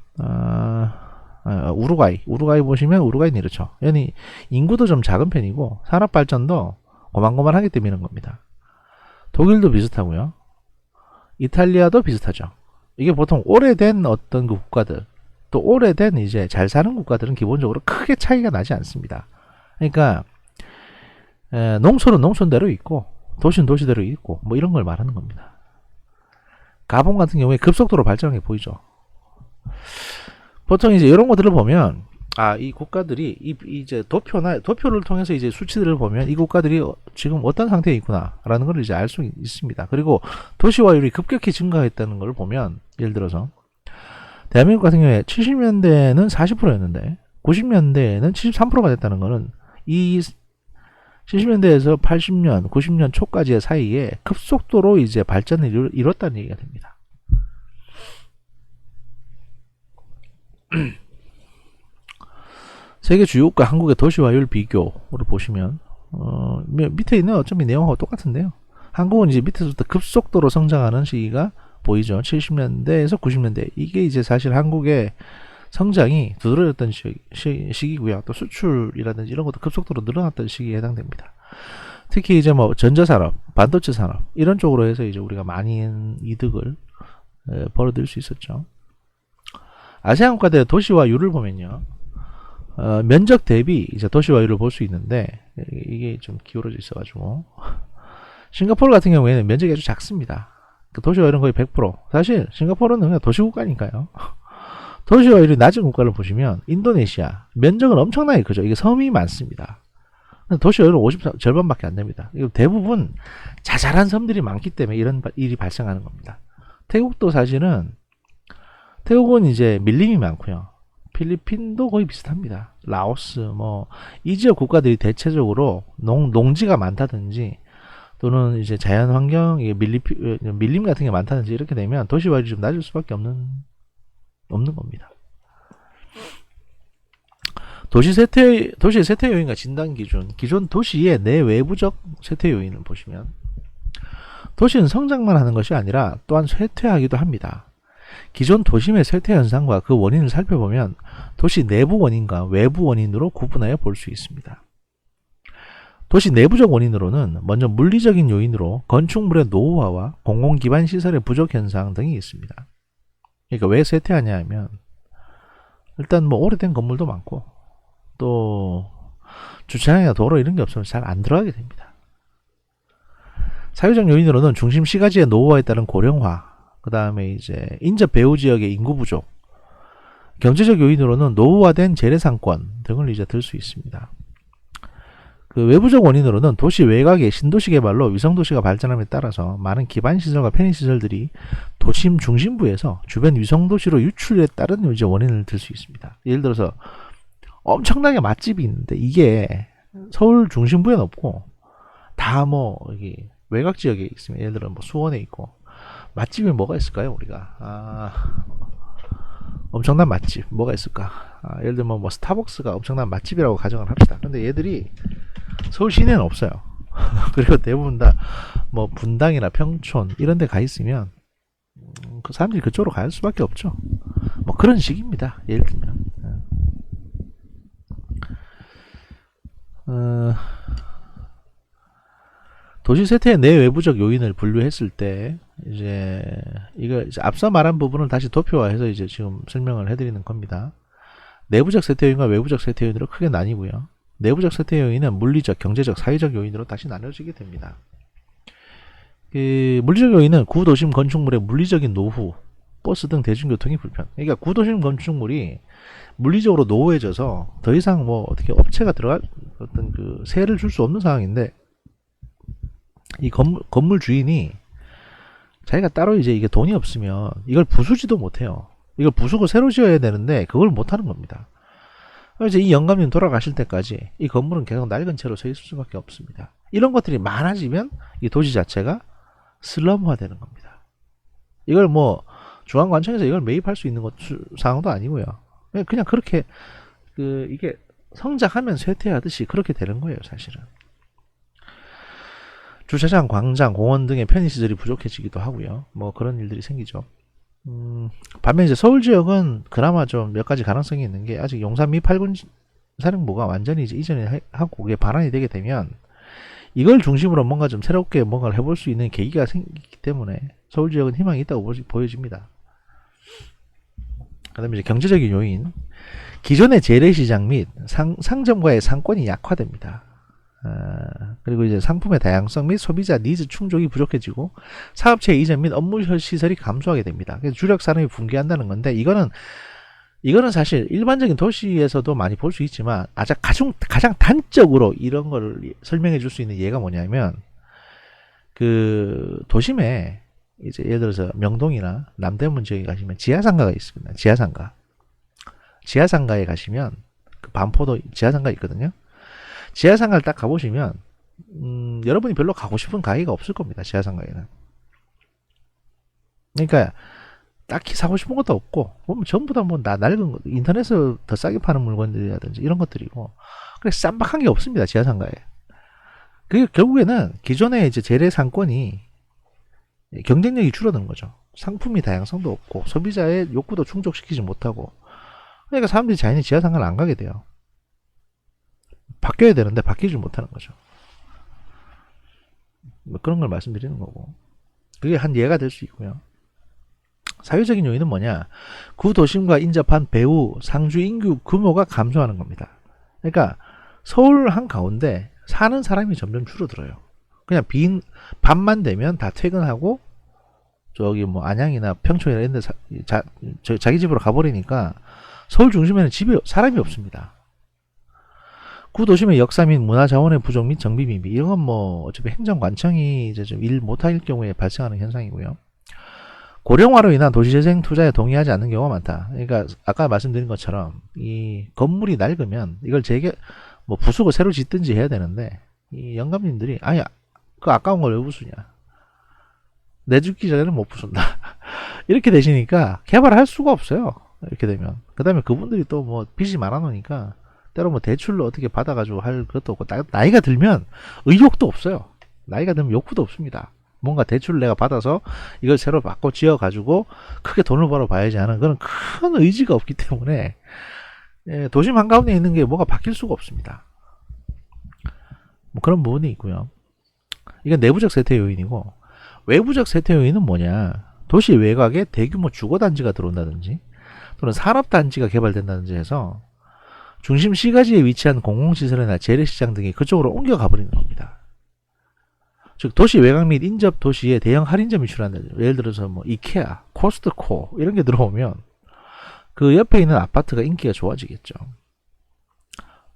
우루과이 보시면 우루과이는 이렇죠. 여기 인구도 좀 작은 편이고 산업 발전도 고만고만하기 때문에 이런 겁니다. 독일도 비슷하고요. 이탈리아도 비슷하죠. 이게 보통 오래된 어떤 그 국가들, 또 오래된 이제 잘 사는 국가들은 기본적으로 크게 차이가 나지 않습니다. 그러니까 농촌은 농촌대로 있고 도시는 도시대로 있고 뭐 이런 걸 말하는 겁니다. 가본 같은 경우에 급속도로 발전한 게 보이죠. 보통 이제 이런 것들을 보면 이 국가들이 이제 도표를 통해서 이제 수치들을 보면 이 국가들이 지금 어떤 상태에 있구나라는 걸 이제 알 수 있습니다. 그리고 도시화율이 급격히 증가했다는 걸 보면 예를 들어서 대한민국 같은 경우에 70년대에는 40%였는데 90년대에는 73%가 됐다는 거는 이 70년대에서 80년, 90년 초까지의 사이에 급속도로 이제 발전을 이뤘다는 얘기가 됩니다. 세계 주요국가 한국의 도시화율 비교를 보시면 밑에 있는 어차피 내용하고 똑같은데요. 한국은 이제 밑에서부터 급속도로 성장하는 시기가 보이죠. 70년대에서 90년대. 이게 이제 사실 한국의 성장이 두드러졌던 시기고요. 또 수출이라든지 이런 것도 급속도로 늘어났던 시기에 해당됩니다. 특히 이제 뭐 전자산업, 반도체 산업 이런 쪽으로 해서 이제 우리가 많은 이득을 벌어들일 수 있었죠. 아세안 국가들의 도시화율을 보면요. 면적 대비 이제 도시화율을 볼 수 있는데 이게 좀 기울어져 있어가지고 싱가포르 같은 경우에는 면적이 아주 작습니다. 그 도시화율은 거의 100%. 사실 싱가포르는 그냥 도시국가니까요. 도시화율이 낮은 국가를 보시면 인도네시아 면적은 엄청나게 크죠. 이게 섬이 많습니다. 도시화율은 50 절반밖에 안 됩니다. 이거 대부분 자잘한 섬들이 많기 때문에 이런 일이 발생하는 겁니다. 태국도 사실은 태국은 이제 밀림이 많고요. 필리핀도 거의 비슷합니다. 라오스 뭐 이 지역 국가들이 대체적으로 농지가 많다든지 또는 이제 자연 환경 밀림 같은 게 많다든지 이렇게 되면 도시화율이 좀 낮을 수밖에 없는 겁니다. 도시의 쇠퇴 요인과 진단 기존 도시의 내외부적 쇠퇴 요인을 보시면 도시는 성장만 하는 것이 아니라 또한 쇠퇴하기도 합니다. 기존 도심의 쇠퇴 현상과 그 원인을 살펴보면 도시 내부 원인과 외부 원인으로 구분하여 볼 수 있습니다. 도시 내부적 원인으로는 먼저 물리적인 요인으로 건축물의 노후화와 공공기반 시설의 부족 현상 등이 있습니다. 그러니까 왜 쇠퇴하냐 하면 일단 뭐 오래된 건물도 많고 또 주차장이나 도로 이런 게 없으면 잘 안 들어가게 됩니다. 사회적 요인으로는 중심 시가지의 노후화에 따른 고령화, 그 다음에 이제 인접 배후 지역의 인구 부족, 경제적 요인으로는 노후화된 재래상권 등을 이제 들 수 있습니다. 그 외부적 원인으로는 도시 외곽의 신도시 개발로 위성도시가 발전함에 따라서 많은 기반시설과 편의시설들이 도심 중심부에서 주변 위성도시로 유출에 따른 이제 원인을 들 수 있습니다. 예를 들어서 엄청나게 맛집이 있는데 이게 서울 중심부에는 없고 다 뭐 여기 외곽 지역에 있으면 예를 들어 뭐 수원에 있고 맛집이 뭐가 있을까요 우리가 엄청난 맛집 뭐가 있을까 예를 들면 뭐 스타벅스가 엄청난 맛집이라고 가정을 합시다. 근데 얘들이 서울 시내는 없어요. 그리고 대부분 다 뭐 분당이나 평촌 이런 데 가 있으면 그 사람들이 그쪽으로 갈 수밖에 없죠. 뭐 그런 식입니다. 예를 들면 도시 쇠퇴의 내외부적 요인을 분류했을 때 이제 이거 이제 앞서 말한 부분을 다시 도표화해서 이제 지금 설명을 해드리는 겁니다. 내부적 쇠퇴 요인과 외부적 쇠퇴 요인으로 크게 나뉘고요. 내부적 쇠퇴 요인은 물리적, 경제적, 사회적 요인으로 다시 나눠지게 됩니다. 물리적 요인은 구도심 건축물의 물리적인 노후, 버스 등 대중교통이 불편. 그러니까 구도심 건축물이 물리적으로 노후해져서 더 이상 뭐 어떻게 업체가 들어갈 어떤 그 세를 줄 수 없는 상황인데 이 건물 주인이 자기가 따로 이제 이게 돈이 없으면 이걸 부수지도 못해요. 이걸 부수고 새로 지어야 되는데 그걸 못하는 겁니다. 이제 이 영감님 돌아가실 때까지 이 건물은 계속 낡은 채로 서 있을 수밖에 없습니다. 이런 것들이 많아지면 이 도시 자체가 슬럼화 되는 겁니다. 이걸 뭐 중앙관청에서 이걸 매입할 수 있는 상황도 아니고요. 그냥 그렇게 이게 성장하면 쇠퇴하듯이 그렇게 되는 거예요, 사실은. 주차장, 광장, 공원 등의 편의시설이 부족해지기도 하고요. 뭐 그런 일들이 생기죠. 반면 이제 서울 지역은 그나마 좀 몇 가지 가능성이 있는 게 아직 용산 미 8군 사령부가 완전히 이제 이전을 하고 그게 반환이 되게 되면 이걸 중심으로 뭔가 좀 새롭게 뭔가를 해볼 수 있는 계기가 생기기 때문에 서울 지역은 희망이 있다고 보여집니다. 그 다음에 이제 경제적인 요인. 기존의 재래시장 및 상점과의 상권이 약화됩니다. 그리고 이제 상품의 다양성 및 소비자 니즈 충족이 부족해지고 사업체 이전 및 업무 시설이 감소하게 됩니다. 그래서 주력 산업이 붕괴한다는 건데 이거는 사실 일반적인 도시에서도 많이 볼 수 있지만 가장 단적으로 이런 거를 설명해 줄 수 있는 예가 뭐냐면 그 도심에 이제 예를 들어서 명동이나 남대문 지역에 가시면 지하상가가 있습니다. 지하상가에 가시면 그 반포도 지하상가 있거든요. 지하상가를 딱 가보시면 여러분이 별로 가고 싶은 가게가 없을 겁니다. 지하상가에는. 그러니까 딱히 사고 싶은 것도 없고 보면 전부 다 뭐 낡은 인터넷에서 더 싸게 파는 물건들이라든지 이런 것들이고 그래 쌈박한 게 없습니다. 지하상가에. 그게 결국에는 기존의 이제 재래 상권이 경쟁력이 줄어드는 거죠. 상품이 다양성도 없고 소비자의 욕구도 충족시키지 못하고 그러니까 사람들이 자연히 지하상가를 안 가게 돼요. 바뀌어야 되는데 바뀌지 못하는 거죠. 뭐 그런 걸 말씀드리는 거고 그게 한 예가 될 수 있고요. 사회적인 요인은 뭐냐? 구도심과 인접한 배후 상주 인구 규모가 감소하는 겁니다. 그러니까 서울 한가운데 사는 사람이 점점 줄어들어요. 그냥 밤만 되면 다 퇴근하고 저기 뭐 안양이나 평촌이나 이런 데 자기 집으로 가버리니까 서울 중심에는 집에 사람이 없습니다. 구도심의 역사 및 문화자원의 부족 및 정비 미비 이런 건 뭐 어차피 행정관청이 이제 좀 일 못할 경우에 발생하는 현상이고요. 고령화로 인한 도시재생 투자에 동의하지 않는 경우가 많다. 그러니까 아까 말씀드린 것처럼 이 건물이 낡으면 이걸 뭐 부수고 새로 짓든지 해야 되는데 이 영감님들이 아니 그 아까운 걸 왜 부수냐, 내 죽기 전에는 못 부순다 이렇게 되시니까 개발할 수가 없어요. 이렇게 되면 그 다음에 그분들이 또 뭐 빚이 많아 놓으니까 때로 뭐 대출로 어떻게 받아가지고 할 것도 없고 나이가 들면 의욕도 없어요. 나이가 들면 욕구도 없습니다. 뭔가 대출을 내가 받아서 이걸 새로 바꿔 지어가지고 크게 돈을 벌어봐야지 하는 그런 큰 의지가 없기 때문에 도심 한가운데 있는 게 뭐가 바뀔 수가 없습니다. 뭐 그런 부분이 있고요. 이건 내부적 세태 요인이고, 외부적 세태 요인은 뭐냐, 도시 외곽에 대규모 주거단지가 들어온다든지 또는 산업단지가 개발된다든지 해서 중심 시가지에 위치한 공공시설이나 재래시장 등이 그쪽으로 옮겨가 버리는 겁니다. 즉 도시 외곽 및 인접 도시에 대형 할인점이 출현한다. 예를 들어서 뭐 이케아, 코스트코 이런 게 들어오면 그 옆에 있는 아파트가 인기가 좋아지겠죠.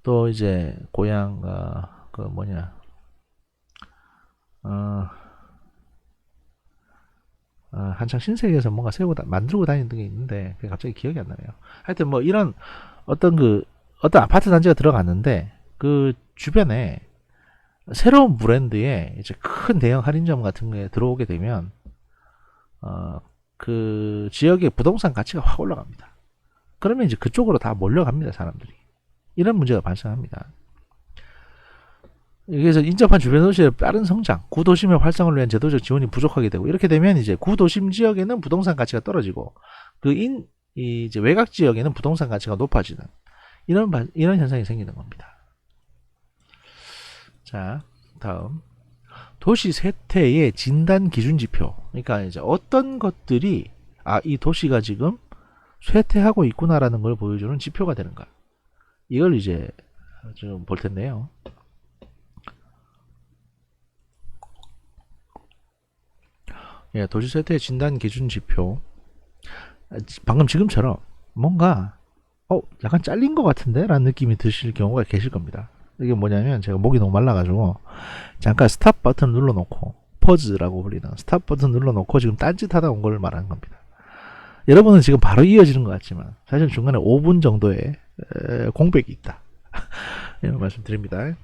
또 이제 고향 그 뭐냐 한창 신세계에서 뭔가 만들고 다니는 게 있는데 그게 갑자기 기억이 안 나네요. 하여튼 뭐 이런 어떤 아파트 단지가 들어갔는데 그 주변에 새로운 브랜드의 이제 큰 대형 할인점 같은 게 들어오게 되면 그 지역의 부동산 가치가 확 올라갑니다. 그러면 이제 그쪽으로 다 몰려갑니다, 사람들이. 이런 문제가 발생합니다. 그래서 인접한 주변 도시의 빠른 성장, 구도심의 활성화를 위한 제도적 지원이 부족하게 되고, 이렇게 되면 이제 구도심 지역에는 부동산 가치가 떨어지고 이제 외곽 지역에는 부동산 가치가 높아지는 이런 현상이 생기는 겁니다. 자, 다음 도시 쇠퇴의 진단 기준 지표. 그러니까 이제 어떤 것들이 이 도시가 지금 쇠퇴하고 있구나라는 걸 보여주는 지표가 되는가. 이걸 이제 좀 볼 텐데요. 예, 도시 쇠퇴의 진단 기준 지표. 방금 지금처럼 뭔가 약간 잘린 것 같은데? 라는 느낌이 드실 경우가 계실 겁니다. 이게 뭐냐면 제가 목이 너무 말라가지고 잠깐 스탑 버튼 눌러놓고, 퍼즈라고 불리는 스탑 버튼 눌러놓고 지금 딴짓 하다 온 걸 말하는 겁니다. 여러분은 지금 바로 이어지는 것 같지만 사실 중간에 5분 정도의 공백이 있다. 이런 말씀 드립니다.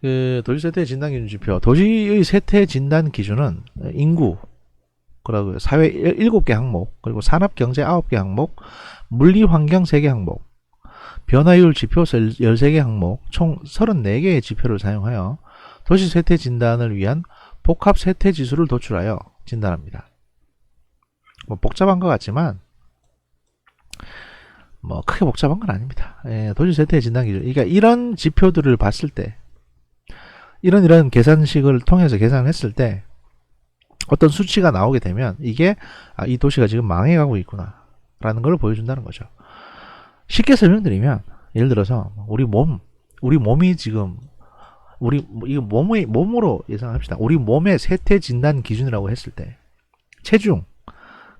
그 도시 세태 진단 기준 지표. 도시의 세태 진단 기준은 인구, 그리고 사회 7개 항목, 그리고 산업 경제 9개 항목, 물리 환경 3개 항목, 변화율 지표 13개 항목, 총 34개의 지표를 사용하여 도시 세태 진단을 위한 복합 세태 지수를 도출하여 진단합니다. 뭐 복잡한 것 같지만 뭐 크게 복잡한 건 아닙니다. 도시 세태 진단 기준. 그러니까 이런 지표들을 봤을 때, 이런 계산식을 통해서 계산을 했을 때 어떤 수치가 나오게 되면 이게 이 도시가 지금 망해가고 있구나 라는 걸 보여준다는 거죠. 쉽게 설명드리면, 예를 들어서 우리 몸이 지금 이거 몸으로 예상합시다. 우리 몸의 세태 진단 기준이라고 했을 때 체중,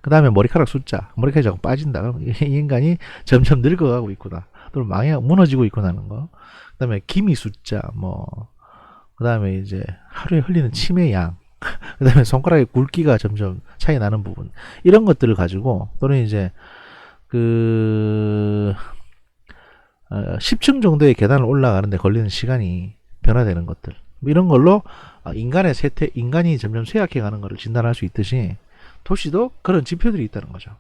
그 다음에 머리카락 숫자, 머리카락이 자꾸 빠진다. 그럼 이 인간이 점점 늙어가고 있구나, 또는 무너지고 있구나는 거. 그 다음에 기미 숫자, 그 다음에 이제 하루에 흘리는 침의 양, 그 다음에 손가락의 굵기가 점점 차이 나는 부분, 이런 것들을 가지고, 또는 이제 10층 정도의 계단을 올라가는데 걸리는 시간이 변화되는 것들, 이런 걸로 인간이 점점 쇠약해 가는 것을 진단할 수 있듯이 도시도 그런 지표들이 있다는 거죠.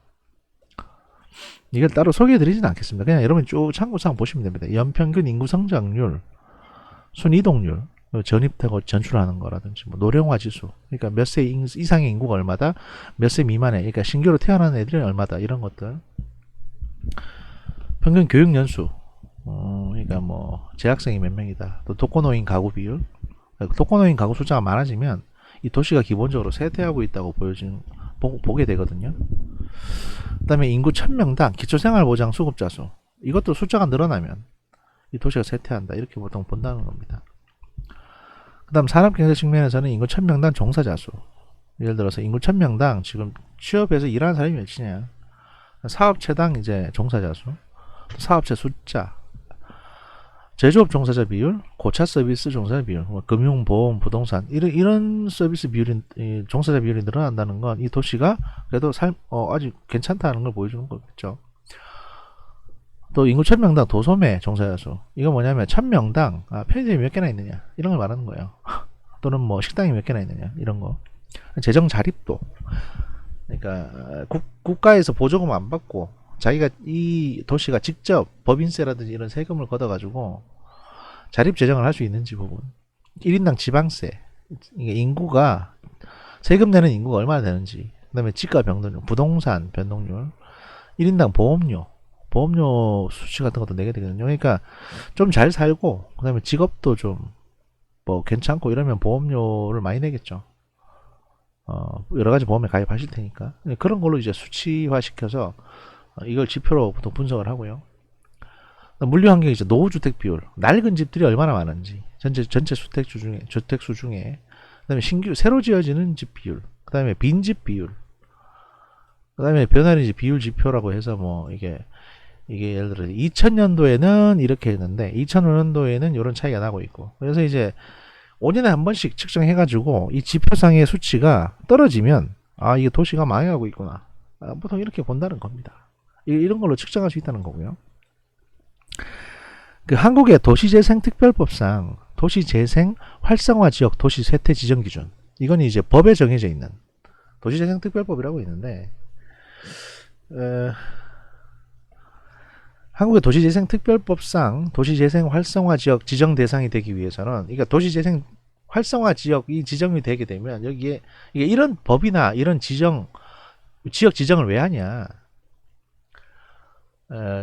이걸 따로 소개해 드리지는 않겠습니다. 그냥 여러분이 쭉 참고사항 보시면 됩니다. 연평균 인구 성장률, 순이동률, 전입되고 전출하는 거라든지, 노령화 지수, 그러니까 몇 세 이상의 인구가 얼마다, 몇 세 미만의, 그러니까 신규로 태어나는 애들이 얼마다, 이런 것들. 평균 교육 연수, 그러니까 재학생이 몇 명이다. 또 독거노인 가구 비율. 독거노인 가구 숫자가 많아지면 이 도시가 기본적으로 쇠퇴하고 있다고 보게 되거든요. 그 다음에 인구 1000명당 기초생활보장 수급자 수, 이것도 숫자가 늘어나면 이 도시가 쇠퇴한다, 이렇게 보통 본다는 겁니다. 그 그다음 산업경제 측면에서는 인구 1000명당 종사자 수. 예를 들어서 인구 1000명당 지금 취업해서 일하는 사람이 몇이냐. 사업체당 이제 종사자 수, 사업체 숫자, 제조업 종사자 비율, 고차 서비스 종사자 비율, 뭐 금융, 보험, 부동산 이런 서비스 비율이 종사자 비율이 늘어난다는 건 이 도시가 그래도 아주 괜찮다는 걸 보여주는 거겠죠. 또 인구 1000명당 도소매 종사자 수. 이거 뭐냐면 1000명당 편의점이 몇 개나 있느냐 이런 걸 말하는 거예요. 또는 뭐 식당이 몇 개나 있느냐 이런 거. 재정 자립도. 그러니까 국가에서 보조금 안 받고 자기가 이 도시가 직접 법인세라든지 이런 세금을 걷어가지고 자립 재정을 할 수 있는지 부분. 1인당 지방세. 이게 인구가 세금 내는 인구가 얼마나 되는지. 그다음에 지가 변동률, 부동산 변동률, 1인당 보험료 수치 같은 것도 내게 되거든요. 그러니까 좀 잘 살고 그다음에 직업도 좀 뭐 괜찮고 이러면 보험료를 많이 내겠죠. 여러 가지 보험에 가입하실 테니까 그런 걸로 이제 수치화 시켜서 이걸 지표로 보통 분석을 하고요. 물류 환경이 이제 노후주택 비율, 낡은 집들이 얼마나 많은지, 전체 주택수 중에, 그다음에 새로 지어지는 집 비율, 그다음에 빈집 비율, 그다음에 변화는 이제 비율 지표라고 해서 뭐 이게 예를 들어 2000년도에는 이렇게 했는데 2005년도에는 이런 차이가 나고 있고, 그래서 이제 5년에 한 번씩 측정해가지고 이 지표상의 수치가 떨어지면 이게 도시가 망해가고 있구나. 보통 이렇게 본다는 겁니다. 이런 걸로 측정할 수 있다는 거고요. 그 한국의 도시재생특별법상 도시재생 활성화 지역 도시 쇠퇴 지정 기준, 이건 이제 법에 정해져 있는 도시재생특별법이라고 있는데, 한국의 도시재생특별법상 도시재생 활성화 지역 지정 대상이 되기 위해서는, 그러니까 도시재생 활성화 지역이 지정이 되게 되면 여기에 이게 이런 법이나 이런 지역 지정을 왜 하냐?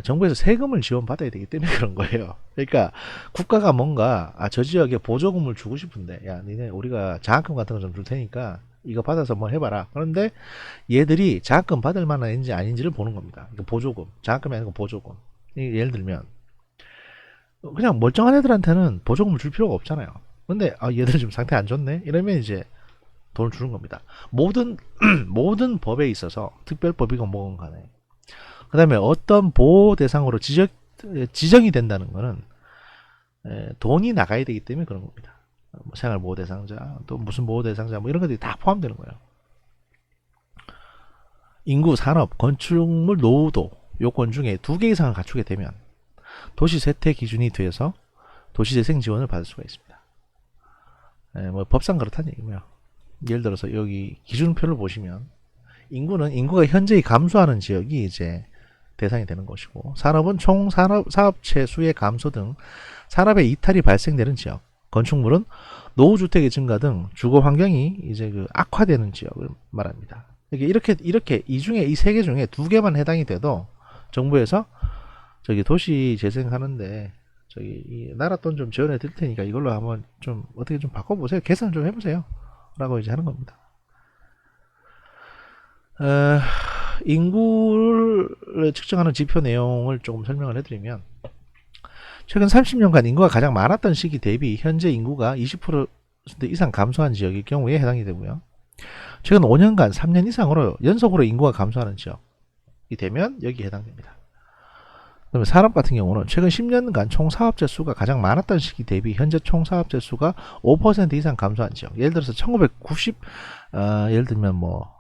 정부에서 세금을 지원받아야 되기 때문에 그런 거예요. 그러니까 국가가 뭔가 저 지역에 보조금을 주고 싶은데, 야 니네 우리가 장학금 같은 거 좀 줄 테니까 이거 받아서 뭐 해봐라. 그런데 얘들이 장학금 받을 만한지 아닌지를 보는 겁니다. 이거 보조금, 장학금이 아니고 보조금. 예를 들면 그냥 멀쩡한 애들한테는 보조금을 줄 필요가 없잖아요. 근데 얘들 좀 상태 안 좋네 이러면 이제 돈을 주는 겁니다. 모든 법에 있어서 특별법이건 뭐건 간에, 그 다음에 어떤 보호 대상으로 지정이 된다는 거는 돈이 나가야 되기 때문에 그런 겁니다. 뭐 생활보호 대상자, 또 무슨 보호 대상자, 뭐 이런 것들이 다 포함되는 거예요. 인구, 산업, 건축물, 노후도 요건 중에 2개 이상을 갖추게 되면 도시 쇠퇴 기준이 돼서 도시재생 지원을 받을 수가 있습니다. 뭐 법상 그렇다는 얘기고요. 예를 들어서 여기 기준표를 보시면 인구가 현저히 감소하는 지역이 이제 대상이 되는 것이고, 산업은 총 사업체 수의 감소 등 산업의 이탈이 발생되는 지역, 건축물은 노후주택의 증가 등 주거 환경이 이제 악화되는 지역을 말합니다. 이렇게 이 중에 이 3개 중에 2개만 해당이 돼도 정부에서 저기 도시 재생하는데 이 나라 돈 좀 지원해 드릴 테니까 이걸로 한번 좀 어떻게 좀 바꿔보세요. 계산 좀 해보세요. 라고 이제 하는 겁니다. 인구를 측정하는 지표 내용을 조금 설명을 해드리면, 최근 30년간 인구가 가장 많았던 시기 대비 현재 인구가 20% 이상 감소한 지역의 경우에 해당이 되고요. 최근 5년간 3년 이상으로 연속으로 인구가 감소하는 지역이 되면 여기에 해당됩니다. 그다음에 산업 같은 경우는 최근 10년간 총 사업체 수가 가장 많았던 시기 대비 현재 총 사업체 수가 5% 이상 감소한 지역. 예를 들어서 1990 예를 들면 뭐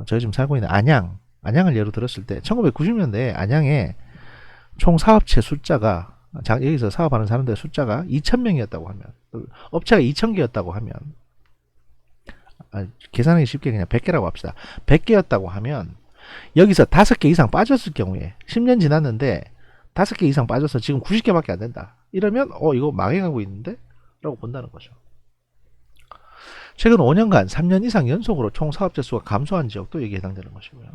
저희 지금 살고 있는 안양을 예로 들었을 때 1990년대에 안양에 총 사업체 숫자가, 여기서 사업하는 사람들의 숫자가 2,000명이었다고 하면, 업체가 2,000개였다고 하면, 계산하기 쉽게 그냥 100개라고 합시다. 100개였다고 하면 여기서 5개 이상 빠졌을 경우에 10년 지났는데 5개 이상 빠져서 지금 90개밖에 안 된다. 이러면 이거 망해가고 있는데? 라고 본다는 거죠. 최근 5년간 3년 이상 연속으로 총 사업자 수가 감소한 지역도 여기에 해당되는 것이고요.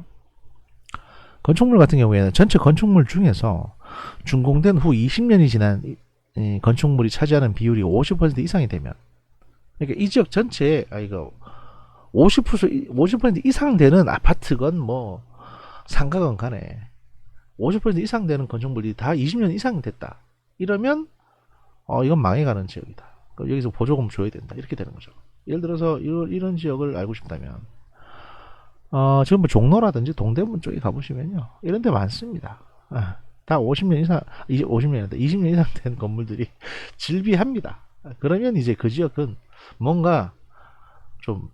건축물 같은 경우에는 전체 건축물 중에서 준공된 후 20년이 지난 건축물이 차지하는 비율이 50% 이상이 되면, 그러니까 이 지역 전체에 50% 이상 되는 아파트건 뭐 상가건 간에 50% 이상 되는 건축물이 다 20년 이상 됐다. 이러면 이건 망해가는 지역이다. 그럼 여기서 보조금 줘야 된다. 이렇게 되는 거죠. 예를 들어서 이런 지역을 알고 싶다면 지금 뭐 종로라든지 동대문 쪽에 가보시면요. 이런 데 많습니다. 다 50년 이상, 50년이다. 20년 이상 된 건물들이 질비합니다. 그러면 이제 그 지역은 뭔가 좀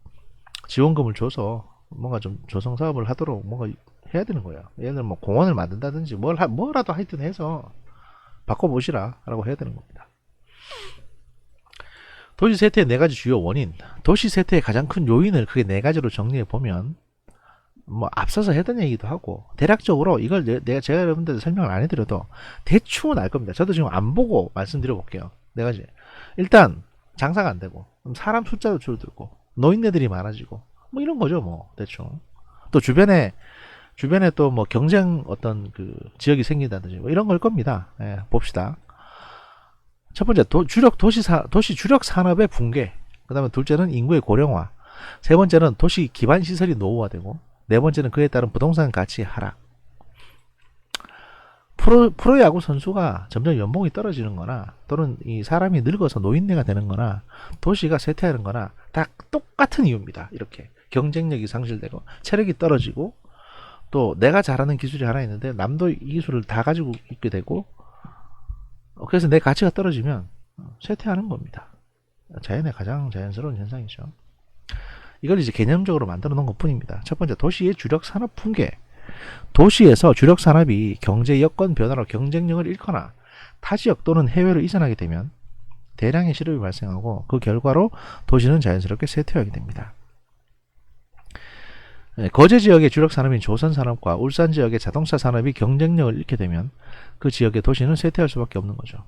지원금을 줘서 뭔가 좀 조성 사업을 하도록 뭔가 해야 되는 거예요. 예를 들면 뭐 공원을 만든다든지 뭐라도 하여튼 해서 바꿔보시라 라고 해야 되는 겁니다. 도시 쇠퇴의 네 가지 주요 원인, 도시 쇠퇴의 가장 큰 요인을 크게 네 가지로 정리해 보면 뭐 앞서서 했던 얘기도 하고 대략적으로 이걸 제가 여러분들한테 설명을 안 해드려도 대충은 알 겁니다. 저도 지금 안 보고 말씀드려 볼게요. 네 가지. 일단 장사가 안 되고 사람 숫자도 줄어들고 노인네들이 많아지고 뭐 이런 거죠. 뭐 대충 또 주변에 또 뭐 경쟁 어떤 그 지역이 생긴다든지 뭐 이런 걸 겁니다. 예, 봅시다. 첫 번째 도시 주력 산업의 붕괴. 그 다음에 둘째는 인구의 고령화. 세 번째는 도시 기반 시설이 노후화되고 네 번째는 그에 따른 부동산 가치 하락. 프로야구 선수가 점점 연봉이 떨어지는 거나 또는 이 사람이 늙어서 노인네가 되는 거나 도시가 쇠퇴하는 거나 다 똑같은 이유입니다. 이렇게 경쟁력이 상실되고 체력이 떨어지고 또 내가 잘하는 기술이 하나 있는데 남도 이 기술을 다 가지고 있게 되고 그래서 내 가치가 떨어지면 쇠퇴하는 겁니다. 자연의 가장 자연스러운 현상이죠. 이걸 이제 개념적으로 만들어 놓은 것 뿐입니다. 첫 번째, 도시의 주력 산업 붕괴. 도시에서 주력 산업이 경제 여건 변화로 경쟁력을 잃거나 타 지역 또는 해외로 이전하게 되면 대량의 실업이 발생하고 그 결과로 도시는 자연스럽게 쇠퇴하게 됩니다. 거제 지역의 주력 산업인 조선 산업과 울산 지역의 자동차 산업이 경쟁력을 잃게 되면 그 지역의 도시는 쇠퇴할 수밖에 없는 거죠.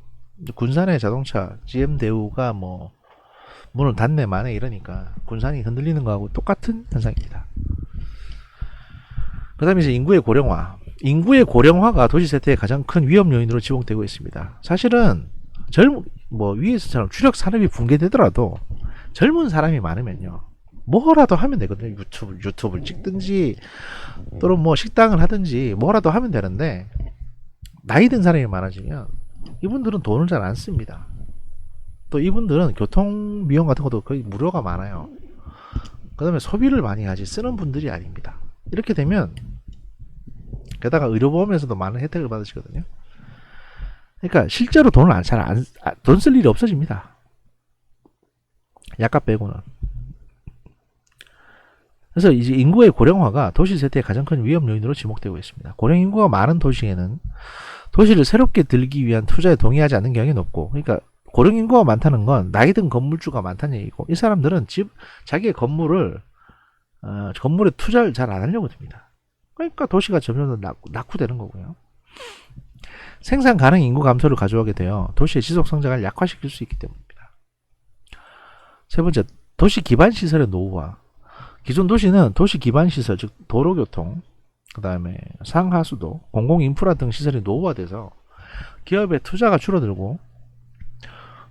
군산의 자동차 GM 대우가 뭐 문을 닫네 마네 이러니까 군산이 흔들리는 거하고 똑같은 현상입니다. 그 다음에 이제 인구의 고령화. 인구의 고령화가 도시 쇠퇴의 가장 큰 위험 요인으로 지목되고 있습니다. 사실은 위에서처럼 주력 산업이 붕괴되더라도 젊은 사람이 많으면요. 뭐라도 하면 되거든요. 유튜브를 찍든지 또는 뭐 식당을 하든지 뭐라도 하면 되는데 나이 든 사람이 많아지면 이분들은 돈을 잘 안 씁니다. 또 이분들은 교통 비용 같은 것도 거의 무료가 많아요. 그 다음에 소비를 많이 하지 쓰는 분들이 아닙니다. 이렇게 되면 게다가 의료보험에서도 많은 혜택을 받으시거든요. 그러니까 실제로 돈을 돈 쓸 일이 없어집니다. 약값 빼고는. 그래서 이제 인구의 고령화가 도시 쇠퇴의 가장 큰 위험 요인으로 지목되고 있습니다. 고령 인구가 많은 도시에는 도시를 새롭게 들기 위한 투자에 동의하지 않는 경향이 높고, 그러니까 고령 인구가 많다는 건 나이 든 건물주가 많다는 얘기고, 이 사람들은 자기의 건물에 투자를 잘 안 하려고 듭니다. 그러니까 도시가 점점 더 낙후되는 거고요. 생산 가능 인구 감소를 가져오게 되어 도시의 지속 성장을 약화시킬 수 있기 때문입니다. 세 번째, 도시 기반 시설의 노후화. 기존 도시는 도시 기반 시설, 즉 도로교통, 그 다음에 상하수도, 공공인프라 등 시설이 노후화돼서 기업의 투자가 줄어들고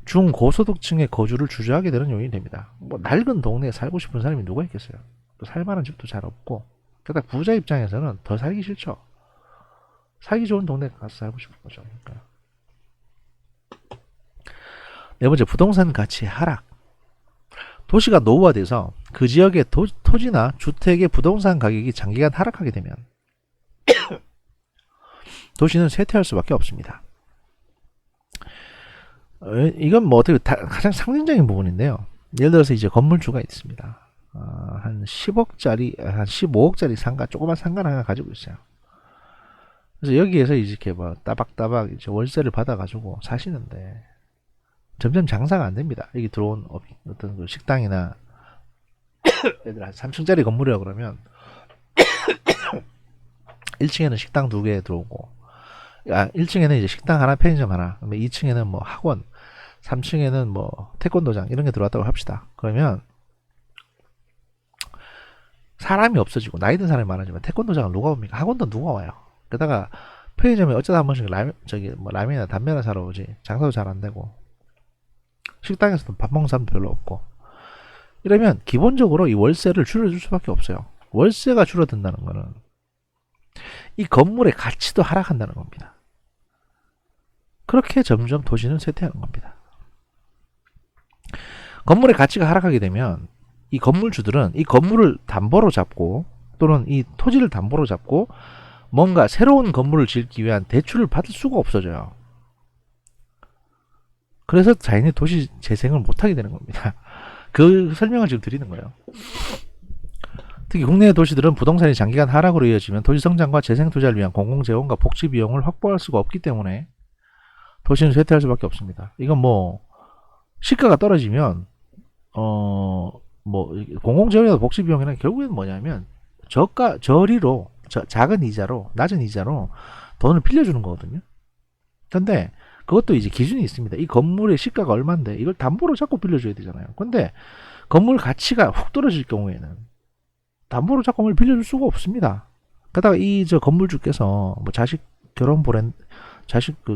중고소득층의 거주를 주저하게 되는 요인이 됩니다. 뭐 낡은 동네에 살고 싶은 사람이 누가 있겠어요? 또 살만한 집도 잘 없고, 게다가 부자 입장에서는 더 살기 싫죠. 살기 좋은 동네 가서 살고 싶은 거죠. 그러니까. 네 번째, 부동산 가치 하락. 도시가 노후화돼서 그 지역의 토지나 주택의 부동산 가격이 장기간 하락하게 되면 도시는 쇠퇴할 수밖에 없습니다. 이건 뭐 어떻게 가장 상징적인 부분인데요. 예를 들어서 이제 건물주가 있습니다. 한 10억짜리, 한 15억짜리 상가, 조그만 상가 하나 가지고 있어요. 그래서 여기에서 이렇게 뭐 따박따박 이제 월세를 받아가지고 사시는데 점점 장사가 안 됩니다. 여기 들어온 어떤 그 식당이나 얘들 한 3층짜리 건물이라 그러면 1층에는 식당 2개 들어오고, 1층에는 이제 식당 하나, 편의점 하나, 2층에는 뭐 학원, 3층에는 뭐 태권도장 이런 게 들어왔다고 합시다. 그러면 사람이 없어지고 나이 든 사람이 많아지면 태권도장을 누가 옵니까? 학원도 누가 와요? 게다가 편의점에 어쩌다 한 번씩 라면이나 담배나 사러 오지 장사도 잘 안 되고 식당에서도 밥 먹는 사람도 별로 없고, 이러면 기본적으로 이 월세를 줄여줄 수밖에 없어요. 월세가 줄어든다는 거는 이 건물의 가치도 하락한다는 겁니다. 그렇게 점점 도시는 쇠퇴하는 겁니다. 건물의 가치가 하락하게 되면 이 건물주들은 이 건물을 담보로 잡고 또는 이 토지를 담보로 잡고 뭔가 새로운 건물을 짓기 위한 대출을 받을 수가 없어져요. 그래서 자연히 도시 재생을 못하게 되는 겁니다. 그 설명을 지금 드리는 거예요. 특히 국내 도시들은 부동산이 장기간 하락으로 이어지면 도시 성장과 재생 투자를 위한 공공재원과 복지 비용을 확보할 수가 없기 때문에 도시는 쇠퇴할 수밖에 없습니다. 이건 뭐 시가가 떨어지면 뭐 공공재원이나 복지 비용이란 결국에는 뭐냐면 저리로 작은 이자로 낮은 이자로 돈을 빌려주는 거거든요. 근데 그것도 이제 기준이 있습니다. 이 건물의 시가가 얼마인데 이걸 담보로 잡고 빌려줘야 되잖아요. 근데 건물 가치가 훅 떨어질 경우에는 담보로 잡고 뭘 빌려줄 수가 없습니다. 게다가 이 저 건물주께서 뭐 자식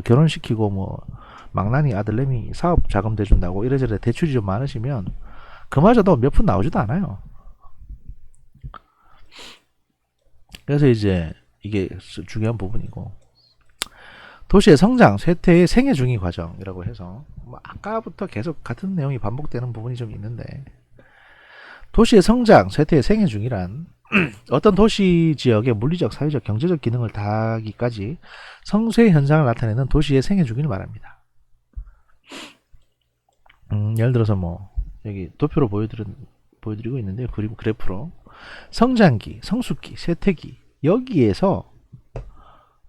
결혼시키고 뭐 망나니 아들내미 사업 자금 대준다고 이래저래 대출이 좀 많으시면 그마저도 몇 푼 나오지도 않아요. 그래서 이제 이게 중요한 부분이고, 도시의 성장, 쇠퇴의 생애 중의 과정이라고 해서 뭐 아까부터 계속 같은 내용이 반복되는 부분이 좀 있는데, 도시의 성장, 쇠퇴의 생애 중이란 어떤 도시 지역의 물리적, 사회적, 경제적 기능을 다하기까지 성쇠 현상을 나타내는 도시의 생애 중의를 말합니다. 예를 들어서 뭐 여기 도표로 보여드리고 있는데, 그리고 그래프로 성장기, 성숙기, 쇠퇴기, 여기에서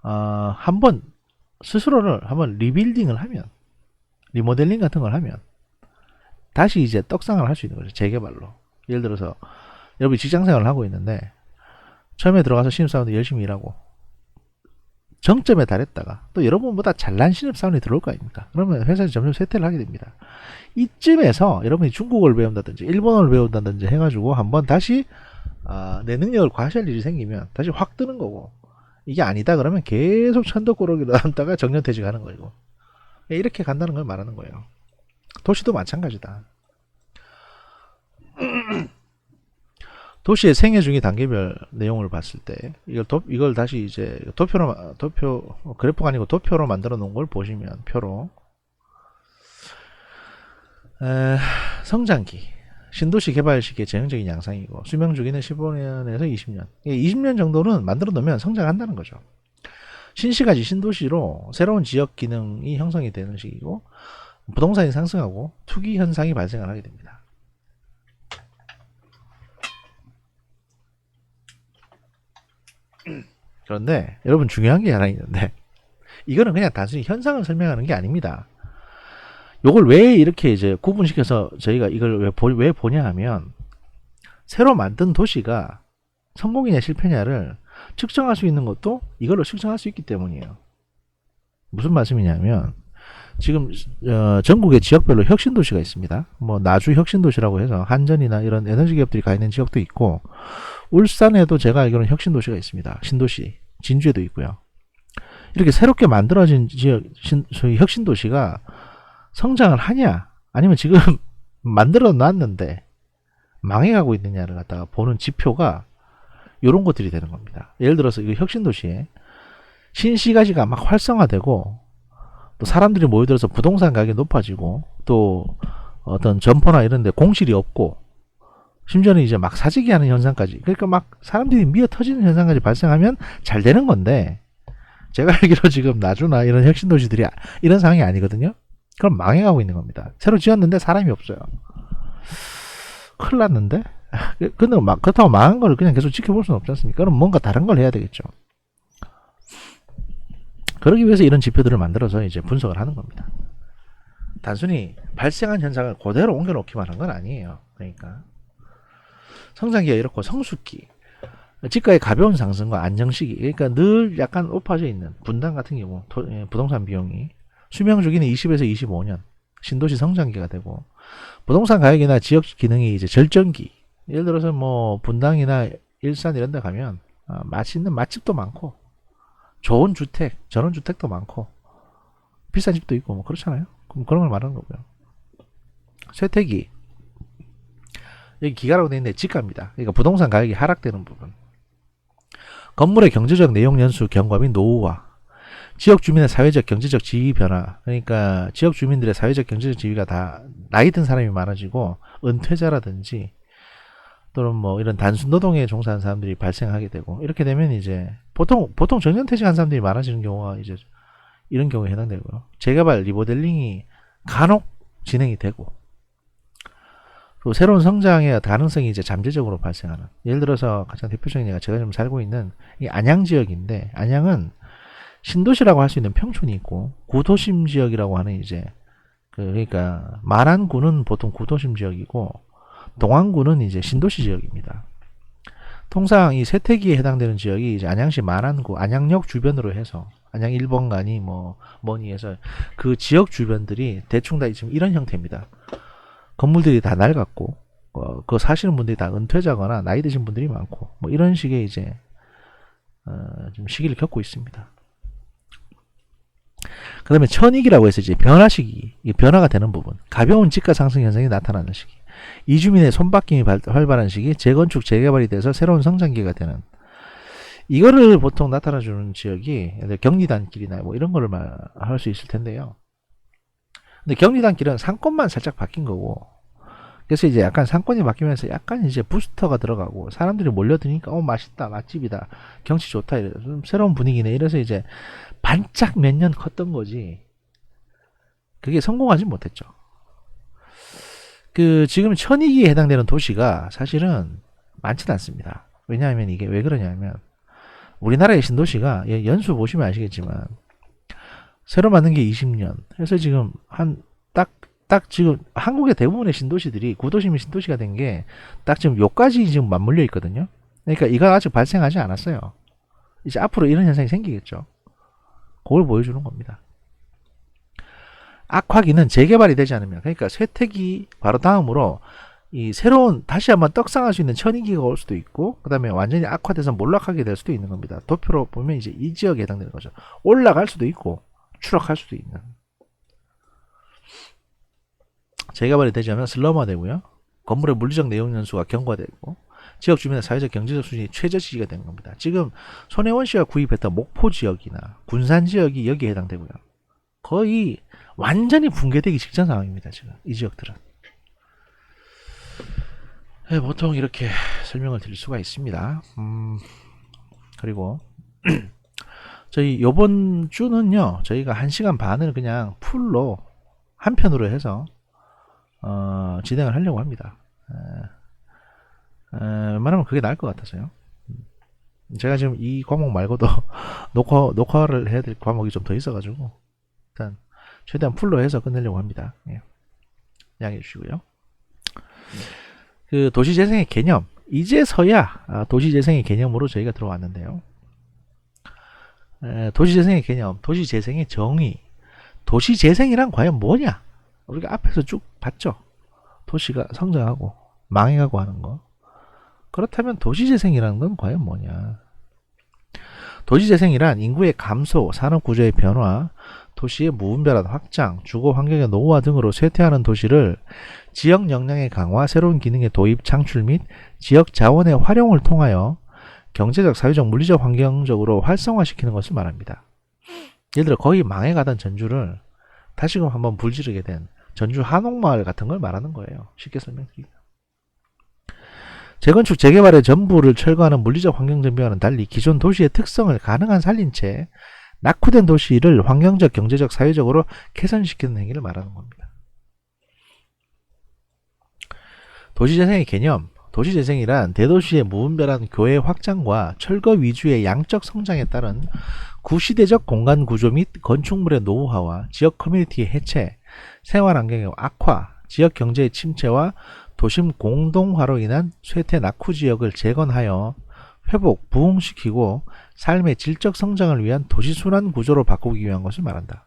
한번 스스로를 한번 리빌딩을 하면, 리모델링 같은 걸 하면 다시 이제 떡상을 할 수 있는 거죠. 재개발로. 예를 들어서 여러분이 직장생활을 하고 있는데 처음에 들어가서 신입사원들 열심히 일하고 정점에 달했다가 또 여러분보다 잘난 신입사원이 들어올 거 아닙니까? 그러면 회사에서 점점 쇠퇴를 하게 됩니다. 이쯤에서 여러분이 중국어를 배운다든지 일본어를 배운다든지 해가지고 한번 다시 내 능력을 과시할 일이 생기면 다시 확 뜨는 거고, 이게 아니다 그러면 계속 천덕꾸러기로 남다가 정년퇴직하는 거고, 이렇게 간다는 걸 말하는 거예요. 도시도 마찬가지다. 도시의 생애 중의 단계별 내용을 봤을 때 이걸 다시 이제 그래프가 아니고 도표로 만들어 놓은 걸 보시면, 표로 성장기, 신도시 개발 시기의 전형적인 양상이고, 수명 주기는 15년에서 20년. 20년 정도는 만들어 놓으면 성장한다는 거죠. 신시가지, 신도시로 새로운 지역 기능이 형성이 되는 시기고, 부동산이 상승하고 투기 현상이 발생을 하게 됩니다. 그런데 여러분, 중요한 게 하나 있는데, 이거는 그냥 단순히 현상을 설명하는 게 아닙니다. 요걸 왜 이렇게 이제 구분시켜서 저희가 이걸 왜 보냐 하면, 새로 만든 도시가 성공이냐 실패냐를 측정할 수 있는 것도 이걸로 측정할 수 있기 때문이에요. 무슨 말씀이냐면, 지금 전국의 지역별로 혁신도시가 있습니다. 뭐 나주 혁신도시라고 해서 한전이나 이런 에너지 기업들이 가 있는 지역도 있고, 울산에도 제가 알기로는 혁신도시가 있습니다. 신도시, 진주에도 있고요. 이렇게 새롭게 만들어진 지역 소위 혁신도시가 성장을 하냐, 아니면 지금 만들어 놨는데 망해가고 있느냐를 갖다가 보는 지표가 이런 것들이 되는 겁니다. 예를 들어서 이 혁신도시에 신시가지가 막 활성화되고, 또 사람들이 모여들어서 부동산 가격이 높아지고, 또 어떤 점포나 이런 데 공실이 없고, 심지어는 이제 막 사재기 하는 현상까지, 그러니까 막 사람들이 미어 터지는 현상까지 발생하면 잘 되는 건데, 제가 알기로 지금 나주나 이런 혁신도시들이 이런 상황이 아니거든요. 그럼 망해가고 있는 겁니다. 새로 지었는데 사람이 없어요. 큰일 났는데? 근데 그렇다고 망한 걸 그냥 계속 지켜볼 수는 없지 않습니까? 그럼 뭔가 다른 걸 해야 되겠죠. 그러기 위해서 이런 지표들을 만들어서 이제 분석을 하는 겁니다. 단순히 발생한 현상을 그대로 옮겨놓기만 한 건 아니에요. 그러니까 성장기가 이렇고, 성숙기, 지가의 가벼운 상승과 안정시기, 그러니까 늘 약간 높아져 있는 분당 같은 경우 부동산 비용이 수명 주기는 20에서 25년, 신도시 성장기가 되고, 부동산 가격이나 지역 기능이 이제 절정기, 예를 들어서 뭐 분당이나 일산 이런 데 가면 맛있는 맛집도 많고, 좋은 주택, 전원주택도 많고, 비싼 집도 있고 뭐 그렇잖아요. 그럼 그런 걸 말하는 거고요. 쇠퇴기, 여기 기가라고 되어 있는데 지가입니다. 그러니까 부동산 가격이 하락되는 부분. 건물의 경제적 내용 연수 경과 및 노후화, 지역 주민의 사회적 경제적 지위 변화, 그러니까 지역 주민들의 사회적 경제적 지위가 다 나이 든 사람이 많아지고 은퇴자라든지 또는 뭐 이런 단순 노동에 종사하는 사람들이 발생하게 되고, 이렇게 되면 이제 보통 정년퇴직한 사람들이 많아지는 경우가 이제 이런 경우에 해당되고요. 재개발 리모델링이 간혹 진행이 되고, 또 새로운 성장의 가능성이 이제 잠재적으로 발생하는, 예를 들어서 가장 대표적인 예가 제가 지금 살고 있는 이 안양 지역인데, 안양은 신도시라고 할 수 있는 평촌이 있고 구도심 지역이라고 하는 이제 그러니까 마란구는 보통 구도심 지역이고 동안구는 이제 신도시 지역입니다. 통상 이 세택이에 해당되는 지역이 이제 안양시 마란구 안양역 주변으로 해서 안양 1번가니 뭐니 해서 그 지역 주변들이 대충 다 지금 이런 형태입니다. 건물들이 다 낡았고 그 사시는 분들이 다 은퇴자거나 나이 드신 분들이 많고 뭐 이런 식의 이제 좀 시기를 겪고 있습니다. 그 다음에 천익이라고 해서 이제 변화 시기, 변화가 되는 부분, 가벼운 집가 상승 현상이 나타나는 시기, 이주민의 손바뀜이 활발한 시기, 재건축 재개발이 돼서 새로운 성장기가 되는, 이거를 보통 나타나주는 지역이 경리단길이나 뭐 이런 거를 할 수 있을 텐데요. 근데 경리단길은 상권만 살짝 바뀐 거고, 그래서 이제 약간 상권이 바뀌면서 약간 이제 부스터가 들어가고 사람들이 몰려드니까 맛있다, 맛집이다, 경치 좋다, 좀 새로운 분위기네, 이래서 이제 반짝 몇 년 컸던 거지 그게 성공하지 못했죠. 지금 천익에 해당되는 도시가 사실은 많지는 않습니다. 왜냐하면 이게 왜 그러냐면 우리나라의 신도시가 연수 보시면 아시겠지만 새로 만든 게 20년. 그래서 지금 딱 지금 한국의 대부분의 신도시들이 구도심이 신도시가 된 게 딱 지금 요까지 지금 맞물려 있거든요. 그러니까 이거 아직 발생하지 않았어요. 이제 앞으로 이런 현상이 생기겠죠. 그걸 보여주는 겁니다. 악화기는 재개발이 되지 않으면, 그러니까 쇠퇴기 바로 다음으로 이 새로운 다시 한번 떡상할 수 있는 천익기가 올 수도 있고, 그 다음에 완전히 악화돼서 몰락하게 될 수도 있는 겁니다. 도표로 보면 이제 이 지역에 해당되는 거죠. 올라갈 수도 있고 추락할 수도 있는. 재개발이 되지 않으면 슬럼화 되고요. 건물의 물리적 내용 연수가 경과되고 지역 주민의 사회적 경제적 수준이 최저치가 되는 겁니다. 지금 손혜원 씨가 구입했던 목포 지역이나 군산 지역이 여기에 해당되고요. 거의 완전히 붕괴되기 직전 상황입니다. 지금 이 지역들은. 네, 보통 이렇게 설명을 드릴 수가 있습니다. 그리고 저희 요번 주는요, 저희가 1시간 반을 그냥 풀로 한 편으로 해서 진행을 하려고 합니다. 웬만하면 그게 나을 것 같아서요. 제가 지금 이 과목 말고도 녹화를 해야 될 과목이 좀 더 있어가지고 일단 최대한 풀로 해서 끝내려고 합니다. 예. 양해해 주시고요. 도시재생의 개념, 이제서야 도시재생의 개념으로 저희가 들어왔는데요. 도시재생의 개념, 도시재생의 정의, 도시재생이란 과연 뭐냐? 우리가 앞에서 쭉 봤죠. 도시가 성장하고 망해가고 하는 거. 그렇다면 도시재생이라는 건 과연 뭐냐? 도시재생이란 인구의 감소, 산업구조의 변화, 도시의 무분별한 확장, 주거 환경의 노후화 등으로 쇠퇴하는 도시를 지역 역량의 강화, 새로운 기능의 도입, 창출 및 지역 자원의 활용을 통하여 경제적, 사회적, 물리적, 환경적으로 활성화시키는 것을 말합니다. 예를 들어 거의 망해가던 전주를 다시금 한번 불지르게 된 전주 한옥마을 같은 걸 말하는 거예요. 쉽게 설명드리면. 재건축, 재개발의 전부를 철거하는 물리적 환경정비와는 달리 기존 도시의 특성을 가능한 살린 채 낙후된 도시를 환경적, 경제적, 사회적으로 개선시키는 행위를 말하는 겁니다. 도시재생의 개념, 도시재생이란 대도시의 무분별한 교외 확장과 철거 위주의 양적 성장에 따른 구시대적 공간 구조 및 건축물의 노후화와 지역 커뮤니티의 해체, 생활환경의 악화, 지역 경제의 침체와 도심 공동화로 인한 쇠퇴 낙후 지역을 재건하여 회복, 부흥시키고 삶의 질적 성장을 위한 도시순환 구조로 바꾸기 위한 것을 말한다.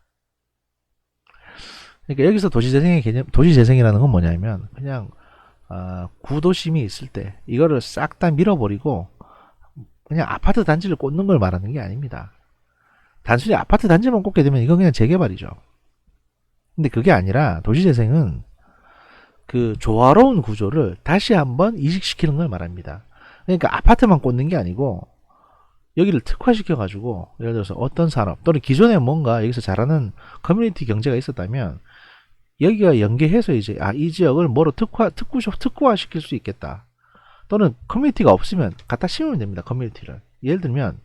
그러니까 여기서 도시재생의 개념, 도시재생이라는 건 뭐냐면 그냥 구도심이 있을 때 이거를 싹 다 밀어버리고 그냥 아파트 단지를 꽂는 걸 말하는 게 아닙니다. 단순히 아파트 단지만 꽂게 되면 이건 그냥 재개발이죠. 근데 그게 아니라 도시재생은 그 조화로운 구조를 다시 한번 이식시키는 걸 말합니다. 그러니까 아파트만 꽂는 게 아니고 여기를 특화시켜 가지고 예를 들어서 어떤 산업 또는 기존에 뭔가 여기서 잘하는 커뮤니티 경제가 있었다면 여기가 연계해서 이제 이 지역을 뭐로 특구화 시킬 수 있겠다. 또는 커뮤니티가 없으면 갖다 심으면 됩니다. 커뮤니티를. 예를 들면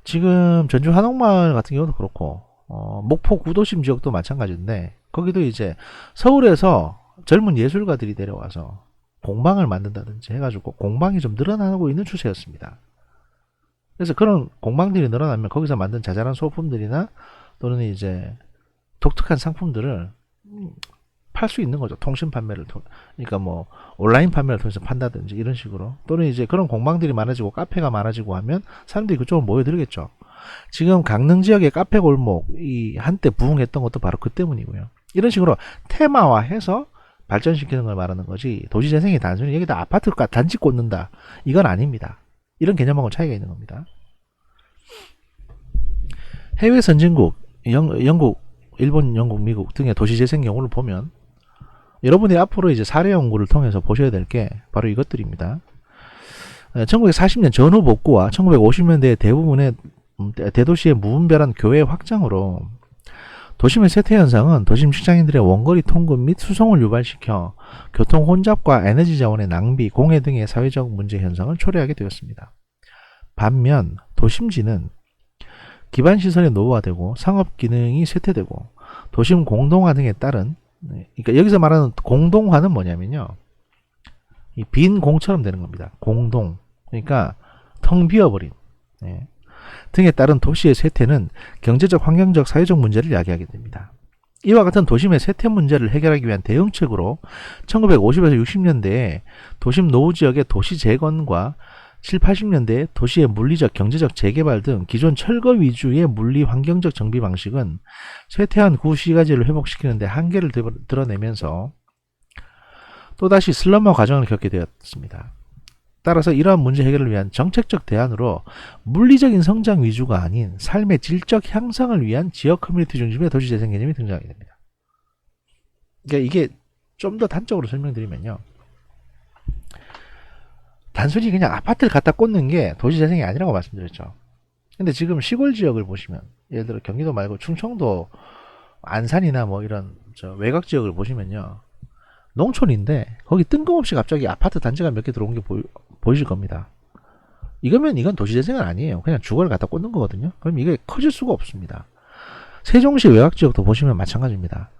지금 전주 한옥마을 같은 경우도 그렇고 목포 구도심 지역도 마찬가지인데 거기도 이제 서울에서 젊은 예술가들이 내려와서 공방을 만든다든지 해가지고 공방이 좀 늘어나고 있는 추세였습니다. 그래서 그런 공방들이 늘어나면 거기서 만든 자잘한 소품들이나 또는 이제 독특한 상품들을 팔 수 있는 거죠. 통신 판매를 그러니까 뭐 온라인 판매를 통해서 판다든지 이런 식으로. 또는 이제 그런 공방들이 많아지고 카페가 많아지고 하면 사람들이 그쪽으로 모여들겠죠. 지금 강릉 지역의 카페 골목이 한때 부흥했던 것도 바로 그 때문이고요. 이런 식으로 테마화해서 발전시키는 걸 말하는 거지, 도시재생이 단순히 여기다 아파트 단지 꽂는다 이건 아닙니다. 이런 개념하고 차이가 있는 겁니다. 해외 선진국 영국, 일본, 영국, 미국 등의 도시재생 경우를 보면 여러분이 앞으로 이제 사례 연구를 통해서 보셔야 될 게 바로 이것들입니다. 1940년 전후 복구와 1950년대 대부분의 대도시의 무분별한 교외 확장으로 도심의 쇠퇴 현상은 도심 직장인들의 원거리 통근 및 수송을 유발시켜 교통 혼잡과 에너지 자원의 낭비, 공해 등의 사회적 문제 현상을 초래하게 되었습니다. 반면 도심지는 기반 시설이 노후화되고 상업 기능이 쇠퇴되고 도심 공동화 등에 따른, 그러니까 여기서 말하는 공동화는 뭐냐면요, 이 빈 공처럼 되는 겁니다. 공동, 그러니까 텅 비어버린 등에 따른 도시의 쇠퇴는 경제적, 환경적, 사회적 문제를 야기하게 됩니다. 이와 같은 도심의 쇠퇴 문제를 해결하기 위한 대응책으로 1950에서 60년대에 도심 노후 지역의 도시 재건과 7, 80년대 도시의 물리적, 경제적 재개발 등 기존 철거 위주의 물리 환경적 정비 방식은 쇠퇴한 구시가지를 회복시키는 데 한계를 드러내면서 또다시 슬럼화 과정을 겪게 되었습니다. 따라서 이러한 문제 해결을 위한 정책적 대안으로 물리적인 성장 위주가 아닌 삶의 질적 향상을 위한 지역 커뮤니티 중심의 도시재생 개념이 등장하게 됩니다. 그러니까 이게 좀 더 단적으로 설명드리면요, 단순히 그냥 아파트를 갖다 꽂는 게 도시재생이 아니라고 말씀드렸죠. 근데 지금 시골 지역을 보시면, 예를 들어 경기도 말고 충청도 안산이나 뭐 이런 외곽 지역을 보시면요, 농촌인데 거기 뜬금없이 갑자기 아파트 단지가 몇 개 들어온 게 보이실 겁니다. 이건 도시재생은 아니에요. 그냥 주거를 갖다 꽂는 거거든요. 그럼 이게 커질 수가 없습니다. 세종시 외곽 지역도 보시면 마찬가지입니다.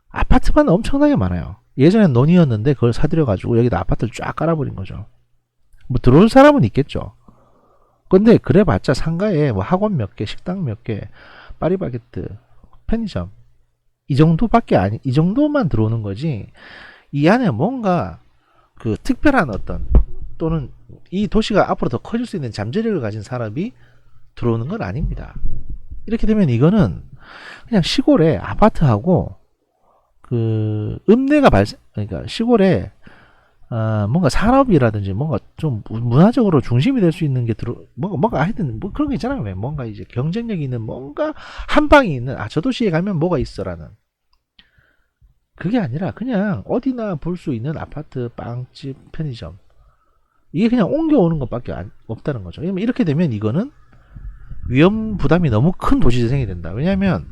아파트만 엄청나게 많아요. 예전엔 논이었는데 그걸 사들여가지고 여기다 아파트를 쫙 깔아버린 거죠. 뭐 들어올 사람은 있겠죠. 근데 그래봤자 상가에 뭐 학원 몇 개, 식당 몇 개, 파리바게뜨, 편의점 이 정도만 들어오는 거지, 이 안에 뭔가 그 특별한 어떤, 또는 이 도시가 앞으로 더 커질 수 있는 잠재력을 가진 사람이 들어오는 건 아닙니다. 이렇게 되면 이거는 그냥 시골에 아파트하고 그 읍내가 그러니까 시골에 뭔가 산업이라든지 뭔가 좀 문화적으로 중심이 될 수 있는 게 뭔가 하여튼 뭐 그런 거 있잖아요. 왜 뭔가 이제 경쟁력이 있는 뭔가 한 방이 있는, 저 도시에 가면 뭐가 있어라는, 그게 아니라 그냥 어디나 볼 수 있는 아파트, 빵집, 편의점, 이게 그냥 옮겨오는 것밖에 없다는 거죠. 이렇게 되면 이거는 위험 부담이 너무 큰 도시재생이 된다. 왜냐하면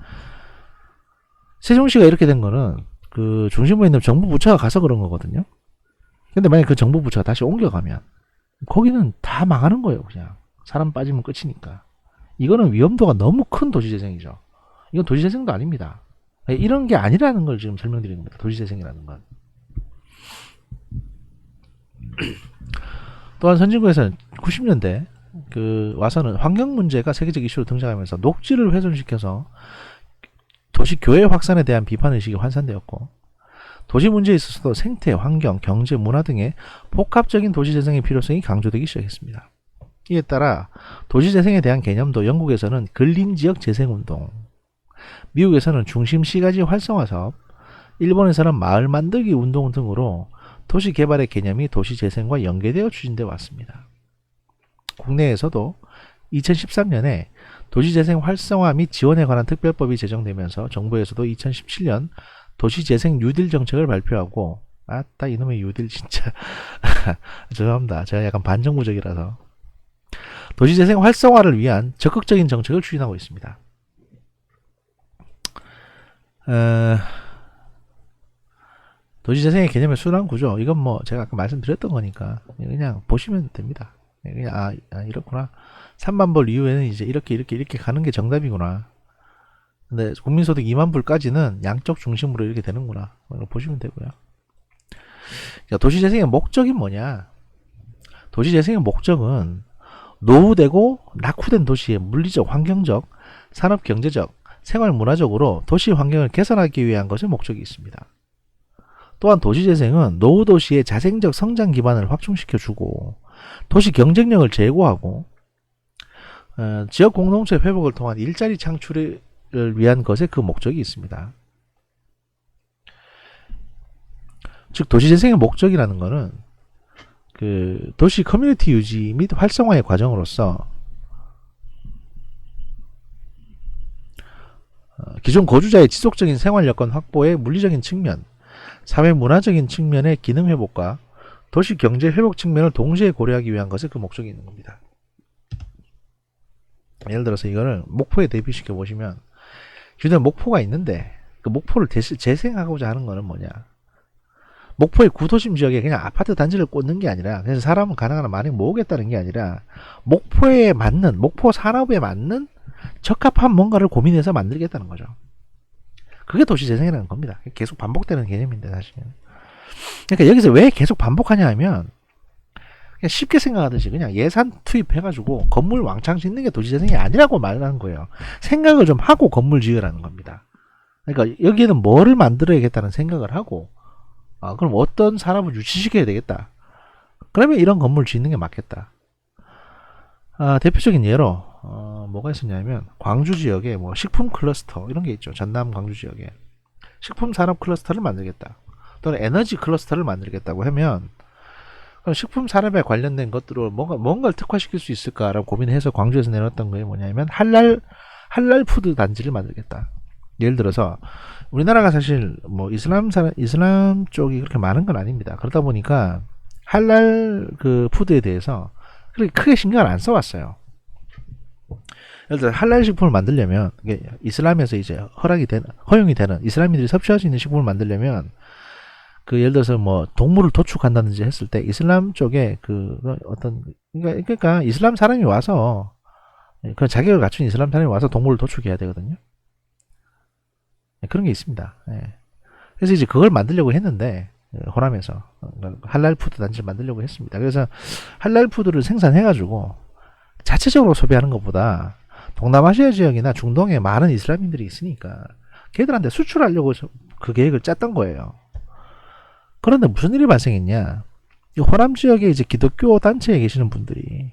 세종시가 이렇게 된 거는 그 중심부에 있는 정부 부처가 가서 그런 거거든요. 근데 만약 그 정부 부처가 다시 옮겨가면 거기는 다 망하는 거예요. 그냥 사람 빠지면 끝이니까. 이거는 위험도가 너무 큰 도시재생이죠. 이건 도시재생도 아닙니다. 이런 게 아니라는 걸 지금 설명드리는 겁니다. 도시재생이라는 건. 또한 선진국에서는 90년대 와서는 환경 문제가 세계적 이슈로 등장하면서 녹지를 훼손시켜서 도시 교외 확산에 대한 비판 의식이 환산되었고, 도시 문제에 있어서도 생태, 환경, 경제, 문화 등의 복합적인 도시재생의 필요성이 강조되기 시작했습니다. 이에 따라 도시재생에 대한 개념도 영국에서는 근린지역 재생운동, 미국에서는 중심시가지 활성화 사업, 일본에서는 마을 만들기 운동 등으로 도시 개발의 개념이 도시재생과 연계되어 추진되어 왔습니다. 국내에서도 2013년에 도시재생 활성화 및 지원에 관한 특별법이 제정되면서 정부에서도 2017년 도시재생 뉴딜 정책을 발표하고, 이놈의 뉴딜 진짜 죄송합니다. 제가 약간 반정부적이라서 도시재생 활성화를 위한 적극적인 정책을 추진하고 있습니다. 도시재생의 개념의 순환구조, 이건 뭐 제가 아까 말씀드렸던 거니까 그냥 보시면 됩니다. 그냥 이렇구나. 3만 불 이후에는 이제 이렇게 가는 게 정답이구나. 근데 국민소득 2만 불까지는 양적 중심으로 이렇게 되는구나. 보시면 되고요. 도시재생의 목적이 뭐냐? 도시재생의 목적은 노후되고 낙후된 도시의 물리적, 환경적, 산업, 경제적, 생활, 문화적으로 도시 환경을 개선하기 위한 것의 목적이 있습니다. 또한 도시재생은 노후 도시의 자생적 성장 기반을 확충시켜주고 도시 경쟁력을 제고하고 지역 공동체 회복을 통한 일자리 창출을 위한 것에 그 목적이 있습니다. 즉 도시재생의 목적이라는 것은 그 도시 커뮤니티 유지 및 활성화의 과정으로서 기존 거주자의 지속적인 생활 여건 확보의 물리적인 측면, 사회 문화적인 측면의 기능 회복과 도시 경제 회복 측면을 동시에 고려하기 위한 것에 그 목적이 있는 겁니다. 예를 들어서 이거를 목포에 대비시켜 보시면 휴대 목포가 있는데 그 목포를 재생하고자 하는 것은 뭐냐? 목포의 구도심 지역에 그냥 아파트 단지를 꽂는 게 아니라 그래서 사람은 가능한 한 많이 모으겠다는 게 아니라 목포에 맞는 목포 산업에 맞는 적합한 뭔가를 고민해서 만들겠다는 거죠. 그게 도시재생이라는 겁니다. 계속 반복되는 개념인데 사실은. 그러니까 여기서 왜 계속 반복하냐 하면 그냥 쉽게 생각하듯이 그냥 예산 투입해가지고 건물 왕창 짓는 게 도시재생이 아니라고 말하는 거예요. 생각을 좀 하고 건물 지으라는 겁니다. 그러니까 여기에는 뭐를 만들어야겠다는 생각을 하고 그럼 어떤 사람을 유치시켜야 되겠다. 그러면 이런 건물 짓는 게 맞겠다. 대표적인 예로 뭐가 있었냐면 광주 지역에 뭐 식품 클러스터 이런 게 있죠. 전남 광주 지역에 식품 산업 클러스터를 만들겠다. 또는 에너지 클러스터를 만들겠다고 하면 그럼 식품 산업에 관련된 것들을 뭔가를 특화시킬 수 있을까라고 고민해서 광주에서 내놨던 게 뭐냐면 할랄 푸드 단지를 만들겠다. 예를 들어서 우리나라가 사실 뭐 이슬람 쪽이 그렇게 많은 건 아닙니다. 그러다 보니까 할랄 그 푸드에 대해서 그렇게 크게 신경을 안 써왔어요. 예를 들어 할랄 식품을 만들려면 이슬람에서 이제 허용이 되는 이슬람인들이 섭취할 수 있는 식품을 만들려면 그 예를 들어서 뭐 동물을 도축한다든지 했을 때 이슬람 쪽에 그 어떤 그러니까 이슬람 사람이 와서 그 자격을 갖춘 이슬람 사람이 와서 동물을 도축해야 되거든요. 그런 게 있습니다. 그래서 이제 그걸 만들려고 했는데 호남에서 할랄 푸드 단지를 만들려고 했습니다. 그래서 할랄 푸드를 생산해가지고 자체적으로 소비하는 것보다 동남아시아 지역이나 중동에 많은 이슬람인들이 있으니까 걔들한테 수출하려고 그 계획을 짰던 거예요. 그런데 무슨 일이 발생했냐? 이 호남 지역에 이제 기독교 단체에 계시는 분들이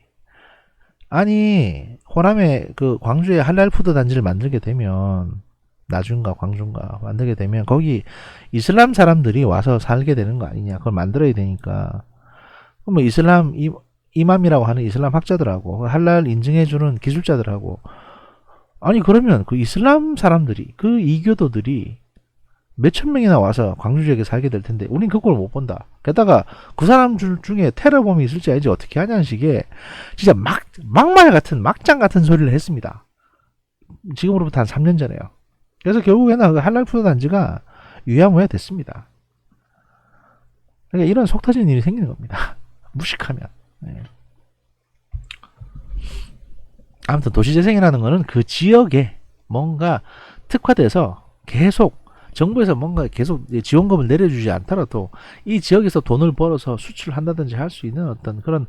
아니 호남에 그 광주에 할랄 푸드 단지를 만들게 되면 나중가 광주인가 만들게 되면 거기 이슬람 사람들이 와서 살게 되는 거 아니냐? 그걸 만들어야 되니까 뭐 이슬람 이맘이라고 하는 이슬람 학자들하고 할랄 인증해주는 기술자들하고 아니 그러면 그 이슬람 사람들이 그 이교도들이 몇천 명이나 와서 광주 지역에 살게 될 텐데 우린 그걸 못 본다. 게다가 그 사람 중에 테러범이 있을지 알지 어떻게 하냐는 식의 진짜 막말 같은 막장 같은 소리를 했습니다. 지금으로부터 한 3년 전에요. 그래서 결국에는 그 할랄 푸드 단지가 유야무야 됐습니다. 그러니까 이런 속 터지는 일이 생기는 겁니다. 무식하면. 아무튼 도시재생이라는 거는 그 지역에 뭔가 특화돼서 계속 정부에서 뭔가 계속 지원금을 내려주지 않더라도 이 지역에서 돈을 벌어서 수출을 한다든지 할 수 있는 어떤 그런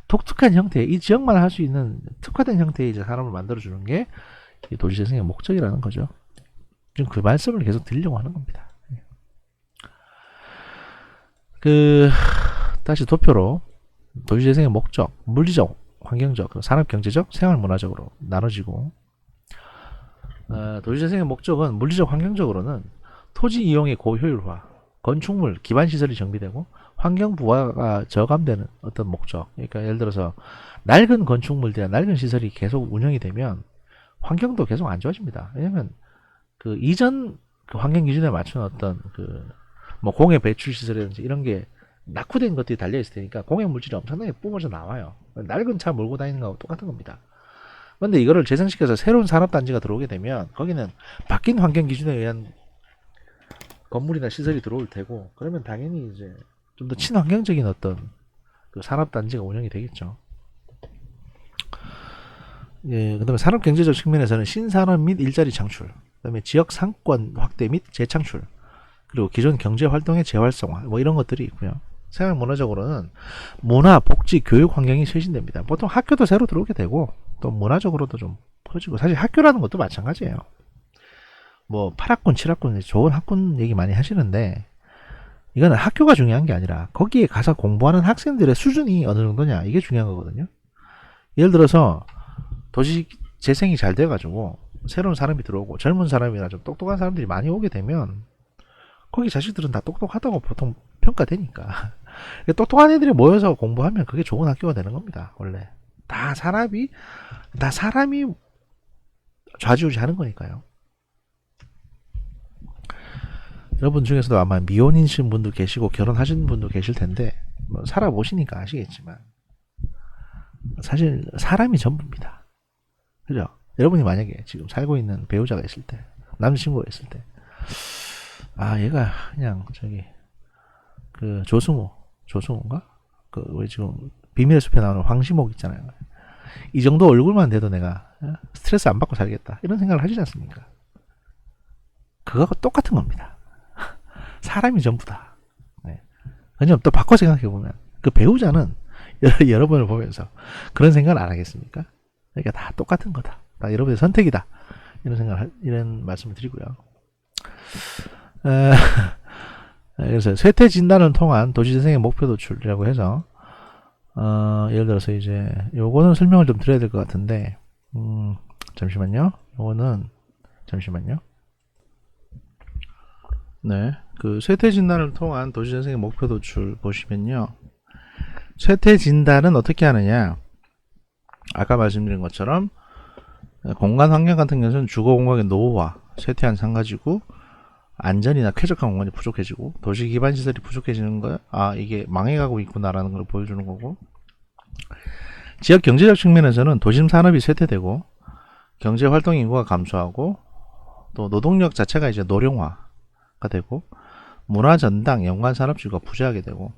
독특한 형태의 이 지역만 할 수 있는 특화된 형태의 이제 사람을 만들어주는 게 도시재생의 목적이라는 거죠. 지금 그 말씀을 계속 드리려고 하는 겁니다. 다시 도표로 도시재생의 목적, 물리적, 환경적, 산업, 경제적, 생활, 문화적으로 나눠지고 도시재생의 목적은 물리적, 환경적으로는 토지 이용의 고효율화, 건축물, 기반시설이 정비되고 환경 부하가 저감되는 어떤 목적. 그러니까 예를 들어서 낡은 건축물들이나 낡은 시설이 계속 운영이 되면 환경도 계속 안 좋아집니다. 왜냐면 그 이전 그 환경 기준에 맞춘 어떤 그 뭐 공해 배출 시설이라든지 이런 게 낙후된 것들이 달려있을 테니까 공해 물질이 엄청나게 뿜어져 나와요. 낡은 차 몰고 다니는 거하고 똑같은 겁니다. 근데 이거를 재생시켜서 새로운 산업단지가 들어오게 되면 거기는 바뀐 환경 기준에 의한 건물이나 시설이 들어올 테고, 그러면 당연히 이제 좀 더 친환경적인 어떤 그 산업단지가 운영이 되겠죠. 예, 그다음에 산업경제적 측면에서는 신산업 및 일자리 창출, 그다음에 지역 상권 확대 및 재창출, 그리고 기존 경제 활동의 재활성화, 뭐 이런 것들이 있고요. 생활 문화적으로는 문화, 복지, 교육 환경이 쇄신됩니다. 보통 학교도 새로 들어오게 되고 또 문화적으로도 좀 커지고, 사실 학교라는 것도 마찬가지예요. 뭐 8학군, 7학군 좋은 학군 얘기 많이 하시는데 이거는 학교가 중요한 게 아니라 거기에 가서 공부하는 학생들의 수준이 어느 정도냐, 이게 중요한 거거든요. 예를 들어서 도시 재생이 잘 돼가지고 새로운 사람이 들어오고 젊은 사람이나 좀 똑똑한 사람들이 많이 오게 되면 거기 자식들은 다 똑똑하다고 보통 평가되니까 똑똑한 애들이 모여서 공부하면 그게 좋은 학교가 되는 겁니다. 원래 다 사람이 좌지우지하는 거니까요. 여러분 중에서도 아마 미혼이신 분도 계시고 결혼하신 분도 계실 텐데 뭐 살아보시니까 아시겠지만 사실 사람이 전부입니다. 그죠? 여러분이 만약에 지금 살고 있는 배우자가 있을 때, 남자친구가 있을 때, 아 얘가 그냥 저기 그 조승우인가? 그 왜 지금 비밀의 숲에 나오는 황시목 있잖아요. 이 정도 얼굴만 돼도 내가 스트레스 안 받고 살겠다, 이런 생각을 하시지 않습니까? 그거하고 똑같은 겁니다. 사람이 전부다. 네. 왜냐면 또 바꿔 생각해보면 그 배우자는 여러분을 보면서 그런 생각을 안 하겠습니까? 그러니까 다 똑같은 거다. 다 여러분의 선택이다. 이런 말씀을 드리고요. 그래서 쇠퇴 진단을 통한 도시재생의 목표 도출이라고 해서 예를 들어서 이제 요거는 설명을 좀 드려야 될 것 같은데, 잠시만요. 잠시만요. 네, 그 쇠퇴 진단을 통한 도시재생의 목표 도출 보시면요. 쇠퇴 진단은 어떻게 하느냐? 아까 말씀드린 것처럼 공간 환경 같은 경우는 주거 공간의 노후화, 쇠퇴한 상가지구, 안전이나 쾌적한 공간이 부족해지고 도시 기반 시설이 부족해지는 거, 아 이게 망해가고 있구나라는 걸 보여주는 거고, 지역 경제적 측면에서는 도심 산업이 쇠퇴되고 경제 활동 인구가 감소하고 또 노동력 자체가 이제 노령화가 되고 문화 전당 연관 산업지구가 부재하게 되고,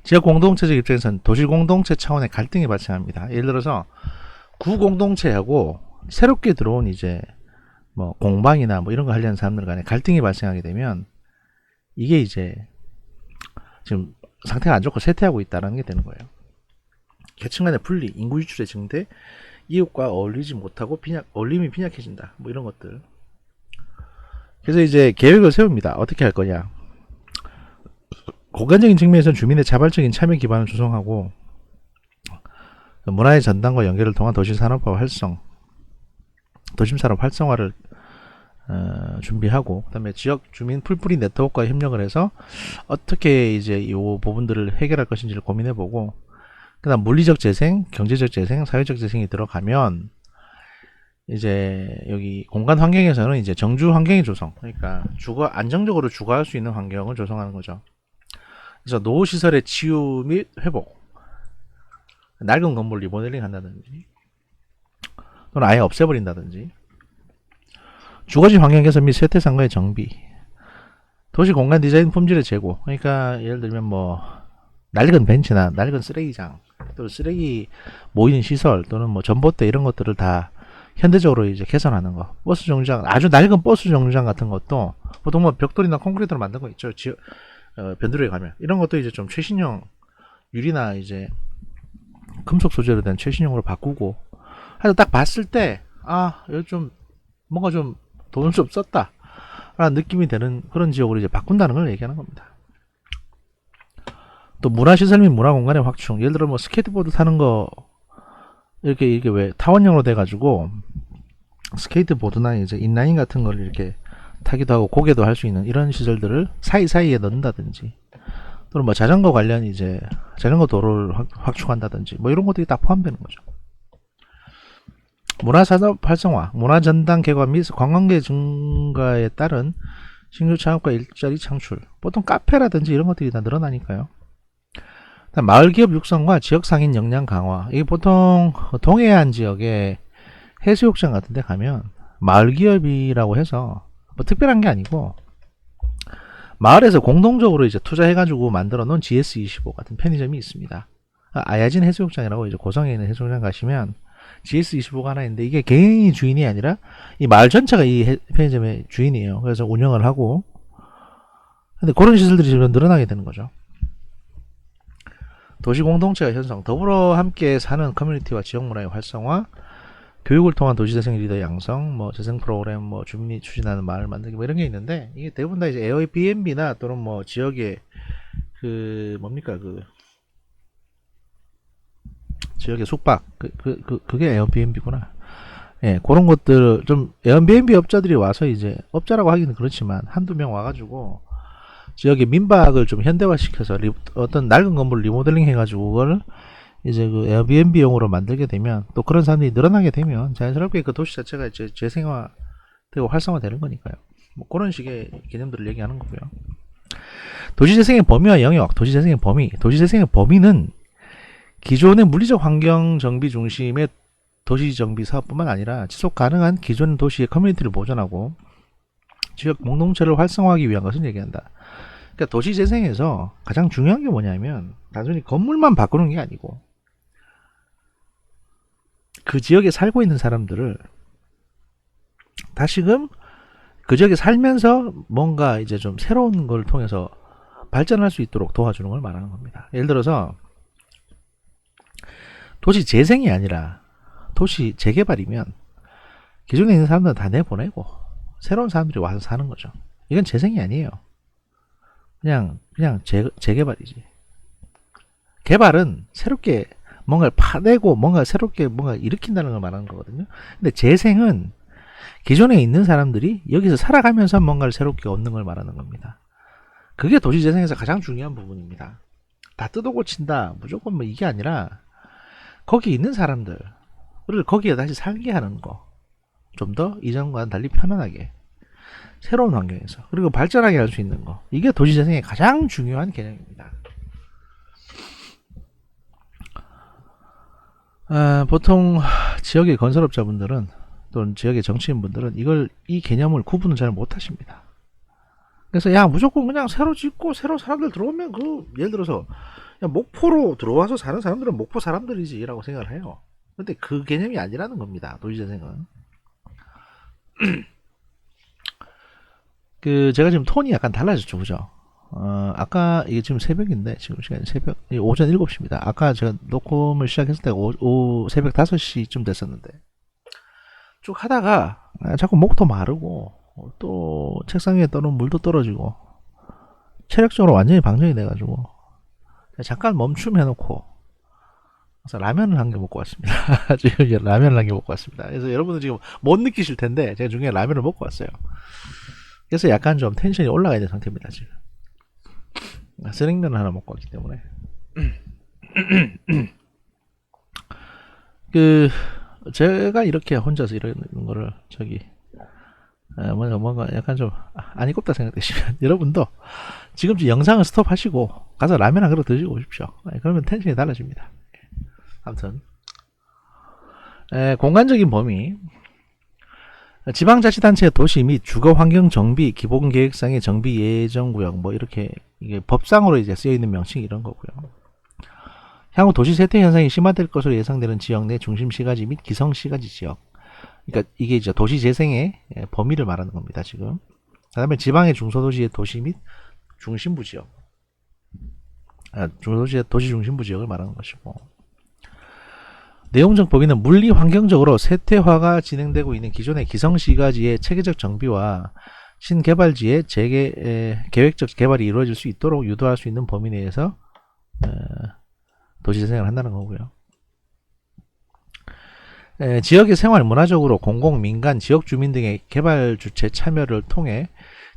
지역 공동체적 입장에서는 도시 공동체 차원의 갈등이 발생합니다. 예를 들어서 구 공동체하고 새롭게 들어온 이제 뭐 공방이나 뭐 이런 거 하려는 사람들 간에 갈등이 발생하게 되면 이게 이제 지금 상태가 안 좋고 쇠퇴하고 있다는 게 되는 거예요. 계층 간의 분리, 인구 유출의 증대, 이웃과 어울리지 못하고 어울림이 빈약해진다, 뭐 이런 것들. 그래서 이제 계획을 세웁니다. 어떻게 할 거냐. 공간적인 측면에서는 주민의 자발적인 참여 기반을 조성하고 문화의 전당과 연계를 통한 도시산업화 활성, 도심산업 활성화를 준비하고, 그다음에 지역 주민 풀뿌리 네트워크와 협력을 해서 어떻게 이제 이 부분들을 해결할 것인지를 고민해보고, 그다음 물리적 재생, 경제적 재생, 사회적 재생이 들어가면 이제 여기 공간 환경에서는 이제 정주 환경의 조성, 그러니까 안정적으로 주거할 수 있는 환경을 조성하는 거죠. 그래서 노후 시설의 치유 및 회복, 낡은 건물 리모델링 한다든지 또는 아예 없애버린다든지, 주거지 환경 개선 및 쇠퇴 상가의 정비, 도시 공간 디자인 품질의 제고, 그러니까 예를 들면 뭐 낡은 벤치나 낡은 쓰레기장, 또 쓰레기 모이는 시설 또는 뭐 전봇대 이런 것들을 다 현대적으로 이제 개선하는 거, 버스 정류장, 아주 낡은 버스 정류장 같은 것도 보통 뭐 벽돌이나 콘크리트로 만든 거 있죠. 변두리에 가면 이런 것도 이제 좀 최신형 유리나 이제 금속 소재로 된 최신형으로 바꾸고, 하여튼 딱 봤을 때 여기 좀 뭔가 좀 돈을 좀 썼다 라는 느낌이 되는 그런 지역으로 이제 바꾼다는 걸 얘기하는 겁니다. 또 문화시설 및 문화공간의 확충, 예를 들어 뭐 스케이트보드 타는 거 이렇게 왜 타원형으로 돼가지고 스케이트보드나 이제 인라인 같은 걸 이렇게 타기도 하고 고개도 할 수 있는 이런 시설들을 사이사이에 넣는다든지, 또는 뭐 자전거 관련 이제 자전거 도로를 확충한다든지 뭐 이런 것들이 다 포함되는 거죠. 문화산업 활성화, 문화전당 개관 및 관광객 증가에 따른 신규 창업과 일자리 창출. 보통 카페라든지 이런 것들이 다 늘어나니까요. 마을 기업 육성과 지역 상인 역량 강화. 이게 보통 동해안 지역의 해수욕장 같은 데 가면 마을 기업이라고 해서 뭐 특별한 게 아니고 마을에서 공동적으로 이제 투자해가지고 만들어 놓은 GS25 같은 편의점이 있습니다. 아야진 해수욕장이라고 이제 고성에 있는 해수욕장 가시면 GS25가 하나 있는데 이게 개인이 주인이 아니라 이 마을 전체가 이 편의점의 주인이에요. 그래서 운영을 하고 근데 그런 시설들이 점점 늘어나게 되는 거죠. 도시 공동체가 형성, 더불어 함께 사는 커뮤니티와 지역 문화의 활성화, 교육을 통한 도시재생 리더 양성, 뭐 재생 프로그램, 뭐 주민이 추진하는 마을 만들기 뭐 이런 게 있는데 이게 대부분 다 이제 에어비앤비나 또는 뭐 지역의 그 뭡니까 그 지역의 숙박 그게 에어비앤비구나. 예, 그런 것들 좀 에어비앤비 업자들이 와서 이제 업자라고 하기는 그렇지만 한두 명 와가지고 지역의 민박을 좀 현대화시켜서 어떤 낡은 건물 리모델링 해가지고 그걸 이제 그 에어비앤비용으로 만들게 되면 또 그런 사람들이 늘어나게 되면 자연스럽게 그 도시 자체가 이제 재생화되고 활성화되는 거니까요. 뭐 그런 식의 개념들을 얘기하는 거고요. 도시재생의 범위와 영역, 도시재생의 범위. 도시재생의 범위는 기존의 물리적 환경 정비 중심의 도시정비 사업뿐만 아니라 지속 가능한 기존 도시의 커뮤니티를 보존하고 지역 공동체를 활성화하기 위한 것을 얘기한다. 그러니까 도시재생에서 가장 중요한 게 뭐냐면 단순히 건물만 바꾸는 게 아니고 그 지역에 살고 있는 사람들을 다시금 그 지역에 살면서 뭔가 이제 좀 새로운 걸 통해서 발전할 수 있도록 도와주는 걸 말하는 겁니다. 예를 들어서 도시 재생이 아니라 도시 재개발이면 기존에 있는 사람들은 다 내보내고 새로운 사람들이 와서 사는 거죠. 이건 재생이 아니에요. 그냥 재개발이지. 개발은 새롭게 뭔가를 파내고 뭔가 새롭게 뭔가 일으킨다는 걸 말하는 거거든요. 근데 재생은 기존에 있는 사람들이 여기서 살아가면서 뭔가를 새롭게 얻는 걸 말하는 겁니다. 그게 도시 재생에서 가장 중요한 부분입니다. 다 뜯어 고친다 무조건 뭐 이게 아니라 거기 있는 사람들을 거기에 다시 살게 하는 거. 좀 더 이전과는 달리 편안하게 새로운 환경에서 그리고 발전하게 할 수 있는 거. 이게 도시재생의 가장 중요한 개념입니다. 보통 지역의 건설업자분들은 또는 지역의 정치인분들은 이 개념을 구분을 잘 못하십니다. 그래서 야 무조건 그냥 새로 짓고 새로 사람들 들어오면 예를 들어서 목포로 들어와서 사는 사람들은 목포 사람들이지 라고 생각을 해요. 근데 그 개념이 아니라는 겁니다. 도시재생은. 제가 지금 톤이 약간 달라졌죠, 그죠? 아까 이게 지금 새벽인데 지금 시간이 오전 7시입니다. 아까 제가 녹음을 시작했을 때가 새벽 5시쯤 됐었는데 쭉 하다가 자꾸 목도 마르고 또 책상 위에 떠놓은 물도 떨어지고 체력적으로 완전히 방전이 돼가지고 잠깐 멈춤해놓고 그래서 라면을 한 개 먹고 왔습니다. 지금 라면을 한 개 먹고 왔습니다. 그래서 여러분들 지금 못 느끼실 텐데 제가 중간에 라면을 먹고 왔어요. 그래서 약간 좀 텐션이 올라가 있는 상태입니다. 지금 쓰냉면을 하나 먹고 왔기 때문에 제가 이렇게 혼자서 이러는 거를 뭔가 약간 좀 안 이롭다 생각되시면 여러분도 지금쯤 영상을 스톱하시고 가서 라면 한 그릇 드시고 오십시오. 그러면 텐션이 달라집니다. 아무튼 공간적인 범위 지방자치단체의 도시 및 주거환경 정비 기본계획상의 정비 예정구역 뭐 이렇게 이게 법상으로 이제 쓰여있는 명칭이 이런 거고요. 향후 도시 쇠퇴 현상이 심화될 것으로 예상되는 지역 내 중심시가지 및 기성시가지 지역. 그러니까 이게 이제 도시 재생의 범위를 말하는 겁니다. 지금. 그다음에 지방의 중소도시의 도시 및 중심부 지역. 중소도시의 도시 중심부 지역을 말하는 것이고. 내용적 범위는 물리 환경적으로 쇠퇴화가 진행되고 있는 기존의 기성시가지의 체계적 정비와 신개발지의 계획적 개발이 이루어질 수 있도록 유도할 수 있는 범위 내에서 도시재생을 한다는 거고요. 지역의 생활 문화적으로 공공, 민간, 지역 주민 등의 개발 주체 참여를 통해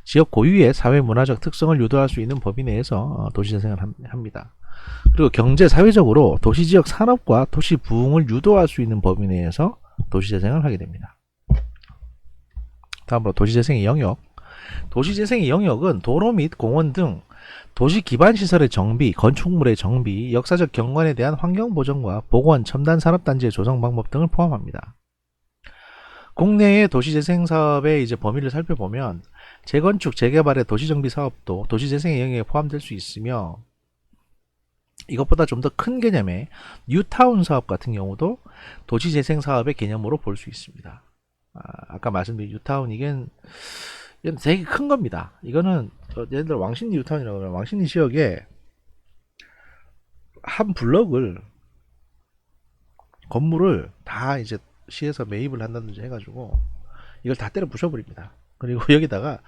지역 고유의 사회 문화적 특성을 유도할 수 있는 범위 내에서 도시재생을 합니다. 그리고 경제 사회적으로 도시지역 산업과 도시 부흥을 유도할 수 있는 범위 내에서 도시재생을 하게 됩니다. 다음으로 도시재생의 영역. 도시재생의 영역은 도로 및 공원 등 도시 기반 시설의 정비, 건축물의 정비, 역사적 경관에 대한 환경 보전과 복원, 첨단 산업단지의 조성 방법 등을 포함합니다. 국내의 도시재생 사업의 이제 범위를 살펴보면 재건축, 재개발의 도시정비 사업도 도시재생의 영역에 포함될 수 있으며, 이것보다 좀 더 큰 개념의 뉴타운 사업 같은 경우도 도시재생 사업의 개념으로 볼 수 있습니다. 아까 말씀드린 뉴타운, 이건 되게 큰 겁니다. 이거는 예를 들어 왕십리 뉴타운이라고 하면 왕십리 지역에 한 블럭을, 건물을 다 이제 시에서 매입을 한다든지 해가지고 이걸 다 때려 부셔버립니다. 그리고 여기다가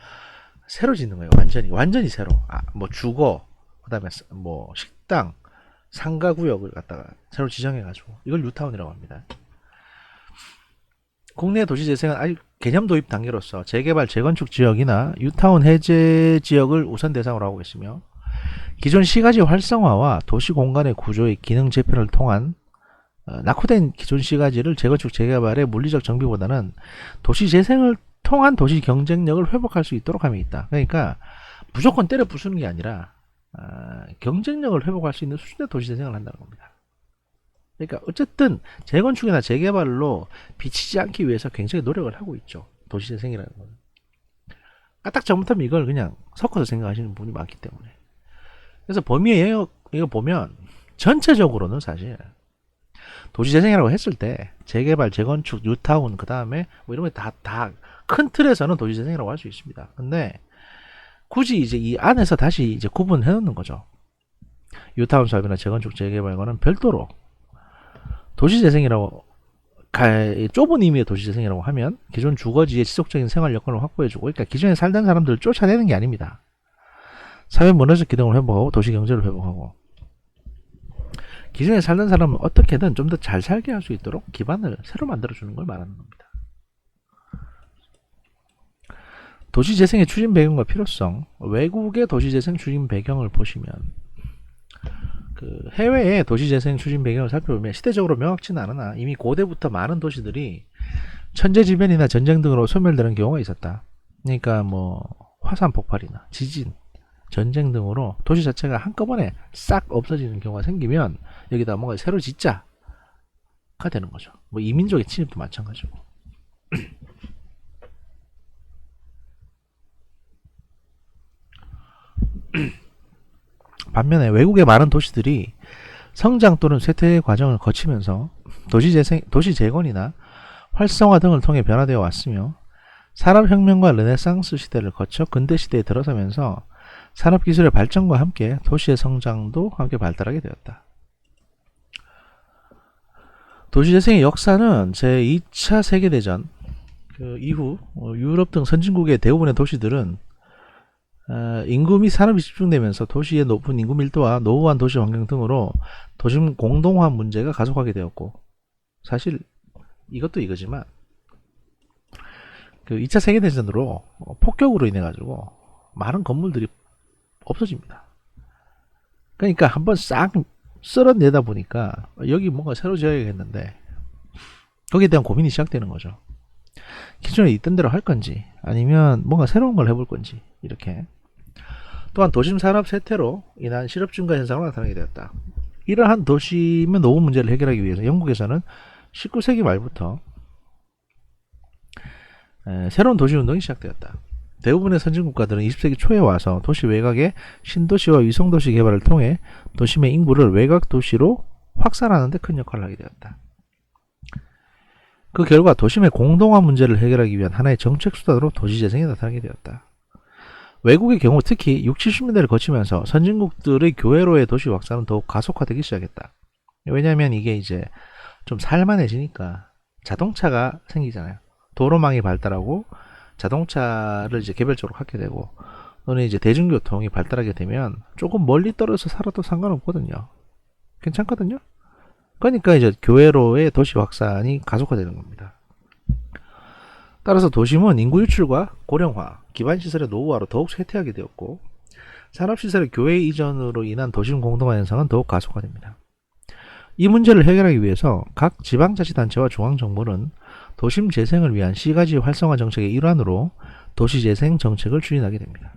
새로 짓는 거예요. 완전히 새로. 뭐 주거, 그 다음에 뭐 식당, 상가 구역을 갖다가 새로 지정해가지고 이걸 뉴타운이라고 합니다. 국내 도시재생은 아직 개념 도입 단계로서 재개발, 재건축 지역이나 뉴타운 해제 지역을 우선 대상으로 하고 있으며, 기존 시가지 활성화와 도시 공간의 구조의 기능 재편을 통한 낙후된 기존 시가지를 재건축, 재개발의 물리적 정비보다는 도시재생을 통한 도시 경쟁력을 회복할 수 있도록 함에 있다. 그러니까 무조건 때려 부수는 게 아니라 경쟁력을 회복할 수 있는 수준의 도시재생을 한다는 겁니다. 그러니까 어쨌든 재건축이나 재개발로 비치지 않기 위해서 굉장히 노력을 하고 있죠. 도시재생이라는 건. 까딱 잘못하면 이걸 그냥 섞어서 생각하시는 분이 많기 때문에. 그래서 범위의 영역, 이거 보면 전체적으로는 사실 도시재생이라고 했을 때 재개발, 재건축, 뉴타운, 그 다음에 뭐 이런 거 다 큰 틀에서는 도시재생이라고 할 수 있습니다. 근데 굳이 이제 이 안에서 다시 이제 구분해 놓는 거죠. 뉴타운 사업이나 재건축, 재개발과는 별도로 도시재생이라고, 좁은 의미의 도시재생이라고 하면 기존 주거지의 지속적인 생활 여건을 확보해주고, 그러니까 기존에 살던 사람들을 쫓아내는 게 아닙니다. 사회 문화적 기능을 회복하고 도시 경제를 회복하고, 기존에 살던 사람은 어떻게든 좀 더 잘 살게 할 수 있도록 기반을 새로 만들어주는 걸 말하는 겁니다. 도시재생의 추진 배경과 필요성, 외국의 도시재생 추진 배경을 보시면 해외의 도시재생 추진 배경을 살펴보면 시대적으로 명확치는 않으나 이미 고대부터 많은 도시들이 천재지변이나 전쟁 등으로 소멸되는 경우가 있었다. 그러니까 뭐 화산 폭발이나 지진, 전쟁 등으로 도시 자체가 한꺼번에 싹 없어지는 경우가 생기면 여기다 뭔가 새로 짓자가 되는 거죠. 뭐 이민족의 침입도 마찬가지고. 반면에 외국의 많은 도시들이 성장 또는 쇠퇴의 과정을 거치면서 도시 재건이나 활성화 등을 통해 변화되어 왔으며, 산업혁명과 르네상스 시대를 거쳐 근대시대에 들어서면서 산업기술의 발전과 함께 도시의 성장도 함께 발달하게 되었다. 도시재생의 역사는 제2차 세계대전 이후 유럽 등 선진국의 대부분의 도시들은 인구 및 산업이 집중되면서 도시의 높은 인구 밀도와 노후한 도시 환경 등으로 도심 공동화 문제가 가속하게 되었고, 사실 이것도 이거지만 2차 세계대전으로 폭격으로 인해 가지고 많은 건물들이 없어집니다. 그러니까 한번 싹 쓸어내다 보니까 여기 뭔가 새로 지어야겠는데 거기에 대한 고민이 시작되는 거죠. 기존에 있던 대로 할 건지 아니면 뭔가 새로운 걸 해볼 건지. 이렇게. 또한 도심 산업 쇠퇴로 인한 실업 증가 현상으로 나타나게 되었다. 이러한 도심의 노후 문제를 해결하기 위해서 영국에서는 19세기 말부터 새로운 도시 운동이 시작되었다. 대부분의 선진국가들은 20세기 초에 와서 도시 외곽의 신도시와 위성도시 개발을 통해 도심의 인구를 외곽 도시로 확산하는 데 큰 역할을 하게 되었다. 그 결과 도심의 공동화 문제를 해결하기 위한 하나의 정책 수단으로 도시재생이 나타나게 되었다. 외국의 경우 특히 60, 70년대를 거치면서 선진국들의 교외로의 도시 확산은 더욱 가속화되기 시작했다. 왜냐하면 이게 이제 좀 살만해지니까 자동차가 생기잖아요. 도로망이 발달하고 자동차를 이제 개별적으로 갖게 되고, 또는 이제 대중교통이 발달하게 되면 조금 멀리 떨어져 살아도 상관없거든요. 괜찮거든요. 그러니까 이제 교외로의 도시 확산이 가속화되는 겁니다. 따라서 도심은 인구 유출과 고령화, 기반시설의 노후화로 더욱 쇠퇴하게 되었고, 산업시설의 교외 이전으로 인한 도심 공동화 현상은 더욱 가속화됩니다. 이 문제를 해결하기 위해서 각 지방자치단체와 중앙정부는 도심 재생을 위한 시가지 활성화 정책의 일환으로 도시재생 정책을 추진하게 됩니다.